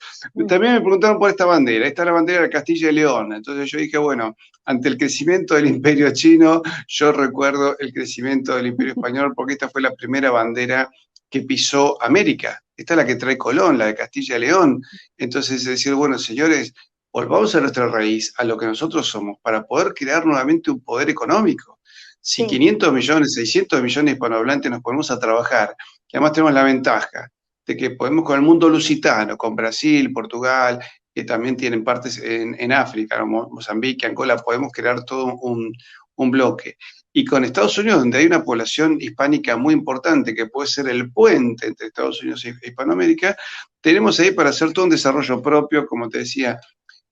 También me preguntaron por esta bandera. Esta es la bandera de Castilla y León. Entonces yo dije, bueno, ante el crecimiento del imperio chino, yo recuerdo el crecimiento del imperio español, porque esta fue la primera bandera que pisó América. Esta es la que trae Colón, la de Castilla y León. Entonces es decir, bueno, señores, volvamos a nuestra raíz, a lo que nosotros somos, para poder crear nuevamente un poder económico. Si 500 millones, 600 millones de hispanohablantes nos ponemos a trabajar, que además tenemos la ventaja de que podemos con el mundo lusitano, con Brasil, Portugal, que también tienen partes en África, como Mozambique, Angola, podemos crear todo un bloque. Y con Estados Unidos, donde hay una población hispánica muy importante, que puede ser el puente entre Estados Unidos e Hispanoamérica, tenemos ahí para hacer todo un desarrollo propio, como te decía.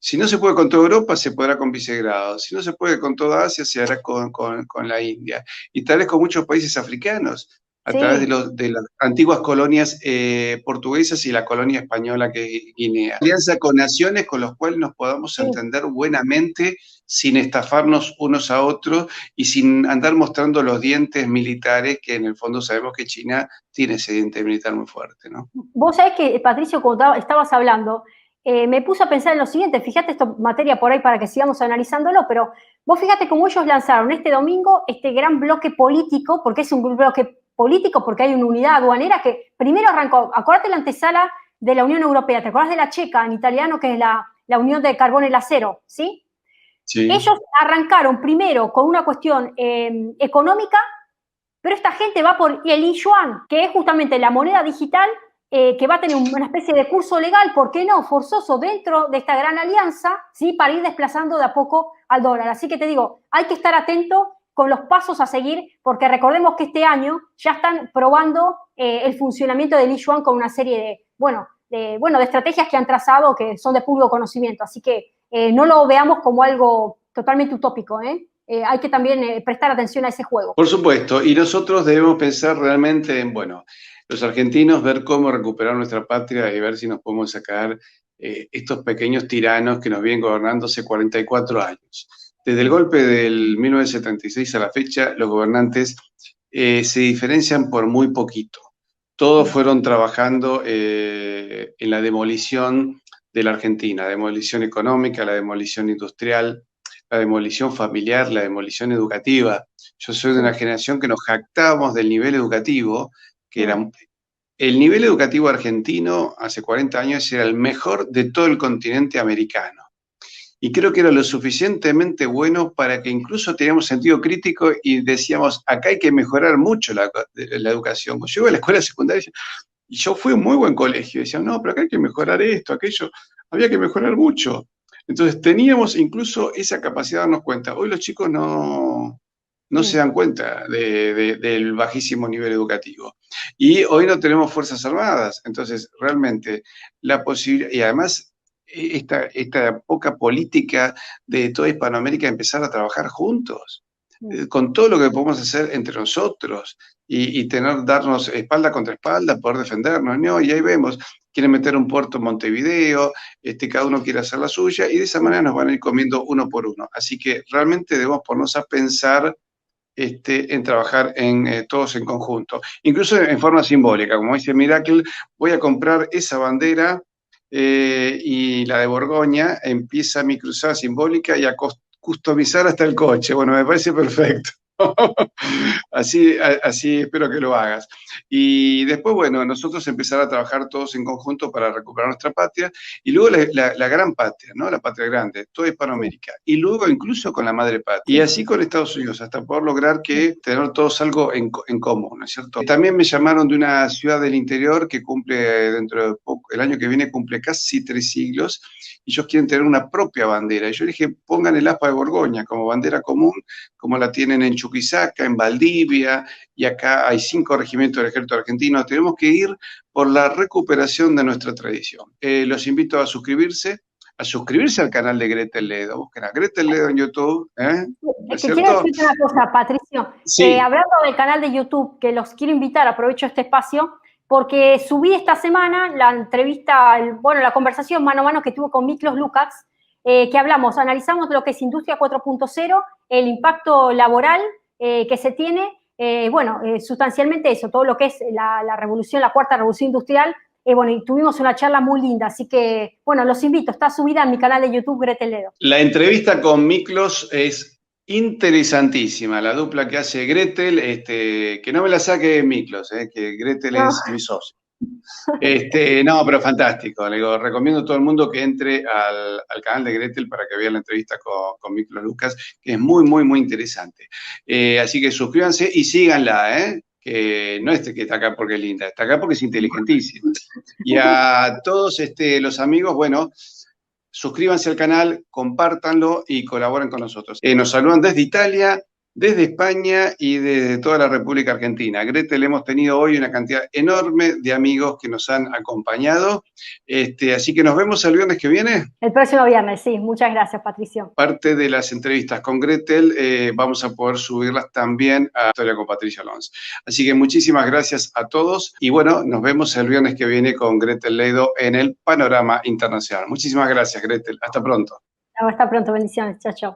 Si no se puede con toda Europa, se podrá con Visegrado. Si no se puede con toda Asia, se hará con la India. Y tal vez con muchos países africanos, a través de las antiguas colonias portuguesas y la colonia española que es Guinea. Alianza con naciones con las cuales nos podamos entender buenamente, sin estafarnos unos a otros y sin andar mostrando los dientes militares, que en el fondo sabemos que China tiene ese diente militar muy fuerte, ¿no? Vos sabés que, Patricio, cuando estabas hablando, me puse a pensar en lo siguiente, fíjate, esto materia por ahí para que sigamos analizándolo, pero vos fíjate cómo ellos lanzaron este domingo este gran bloque político, porque es un bloque político, porque hay una unidad aduanera que primero arrancó, acordate la antesala de la Unión Europea, ¿te acordás de la checa en italiano, que es la Unión de Carbón y el Acero, ¿sí? Sí. Ellos arrancaron primero con una cuestión económica, pero esta gente va por el yuan, que es justamente la moneda digital que va a tener una especie de curso legal, ¿por qué no? Forzoso dentro de esta gran alianza, ¿sí? Para ir desplazando de a poco al dólar. Así que te digo, hay que estar atento con los pasos a seguir, porque recordemos que este año ya están probando el funcionamiento del yuan con una serie de estrategias que han trazado que son de puro conocimiento. Así que no lo veamos como algo totalmente utópico, hay que también prestar atención a ese juego. Por supuesto, y nosotros debemos pensar realmente en, bueno, los argentinos, ver cómo recuperar nuestra patria y ver si nos podemos sacar estos pequeños tiranos que nos vienen gobernando hace 44 años. Desde el golpe del 1976 a la fecha, los gobernantes se diferencian por muy poquito. Todos fueron trabajando en la demolición de la Argentina, la demolición económica, la demolición industrial, la demolición familiar, la demolición educativa. Yo soy de una generación que nos jactábamos del nivel educativo, que era el nivel educativo argentino hace 40 años era el mejor de todo el continente americano. Y creo que era lo suficientemente bueno para que incluso teníamos sentido crítico y decíamos, acá hay que mejorar mucho la educación. Yo iba a la escuela secundaria y yo fui a un muy buen colegio. Y decían, no, pero acá hay que mejorar esto, aquello. Había que mejorar mucho. Entonces teníamos incluso esa capacidad de darnos cuenta. Hoy los chicos no se dan cuenta del bajísimo nivel educativo. Y hoy no tenemos Fuerzas Armadas. Entonces, realmente, la posibilidad, y además, esta poca política de toda Hispanoamérica de empezar a trabajar juntos, con todo lo que podemos hacer entre nosotros, y darnos espalda contra espalda, poder defendernos, ¿no? Y ahí vemos, quieren meter un puerto en Montevideo, cada uno quiere hacer la suya, y de esa manera nos van a ir comiendo uno por uno. Así que realmente debemos ponernos a pensar en trabajar todos en conjunto, incluso en forma simbólica, como dice Miracle, voy a comprar esa bandera y la de Borgoña, empieza mi cruzada simbólica y a customizar hasta el coche. Bueno, me parece perfecto. Así espero que lo hagas. Y después, bueno, nosotros empezar a trabajar todos en conjunto para recuperar nuestra patria, y luego la gran patria, ¿no? La patria grande, toda Hispanoamérica, y luego incluso con la madre patria, y así con Estados Unidos, hasta poder lograr que tener todos algo en común, ¿no es cierto? También me llamaron de una ciudad del interior que cumple dentro de poco, el año que viene cumple casi 3 siglos, y ellos quieren tener una propia bandera. Y yo dije, pongan el ASPA de Borgoña como bandera común, como la tienen en Chuquisaca, en Valdivia, y acá hay 5 regimientos del ejército argentino. Tenemos que ir por la recuperación de nuestra tradición. Los invito a suscribirse al canal de Gretel Ledo. Busquen a Gretel Ledo en YouTube. Es que quiero decirte una cosa, Patricio. Sí. Hablando del canal de YouTube, que los quiero invitar, aprovecho este espacio, porque subí esta semana la entrevista, la conversación mano a mano que tuvo con Miklos Lukács, que analizamos lo que es Industria 4.0, el impacto laboral que se tiene, sustancialmente eso, todo lo que es la revolución, la cuarta revolución industrial, y tuvimos una charla muy linda, así que, los invito, está subida en mi canal de YouTube, Gretel Ledo. La entrevista con Miklos es interesantísima, la dupla que hace Gretel, que no me la saque Miklos, que Gretel es mi socio. No, pero fantástico, le digo, recomiendo a todo el mundo que entre al canal de Gretel para que vea la entrevista con Miklos Lukács, que es muy, muy, muy interesante. Así que suscríbanse y síganla, que no es que está acá porque es linda, está acá porque es inteligentísima. Y a todos los amigos, suscríbanse al canal, compártanlo y colaboren con nosotros. Nos saludan desde Italia, desde España y desde toda la República Argentina. Gretel, hemos tenido hoy una cantidad enorme de amigos que nos han acompañado. Así que nos vemos el viernes que viene. El próximo viernes, sí. Muchas gracias, Patricio. Parte de las entrevistas con Gretel vamos a poder subirlas también a Historia con Patricio Alonso. Así que muchísimas gracias a todos y nos vemos el viernes que viene con Gretel Ledo en el Panorama Internacional. Muchísimas gracias, Gretel. Hasta pronto. Hasta pronto. Bendiciones. Chao, chao.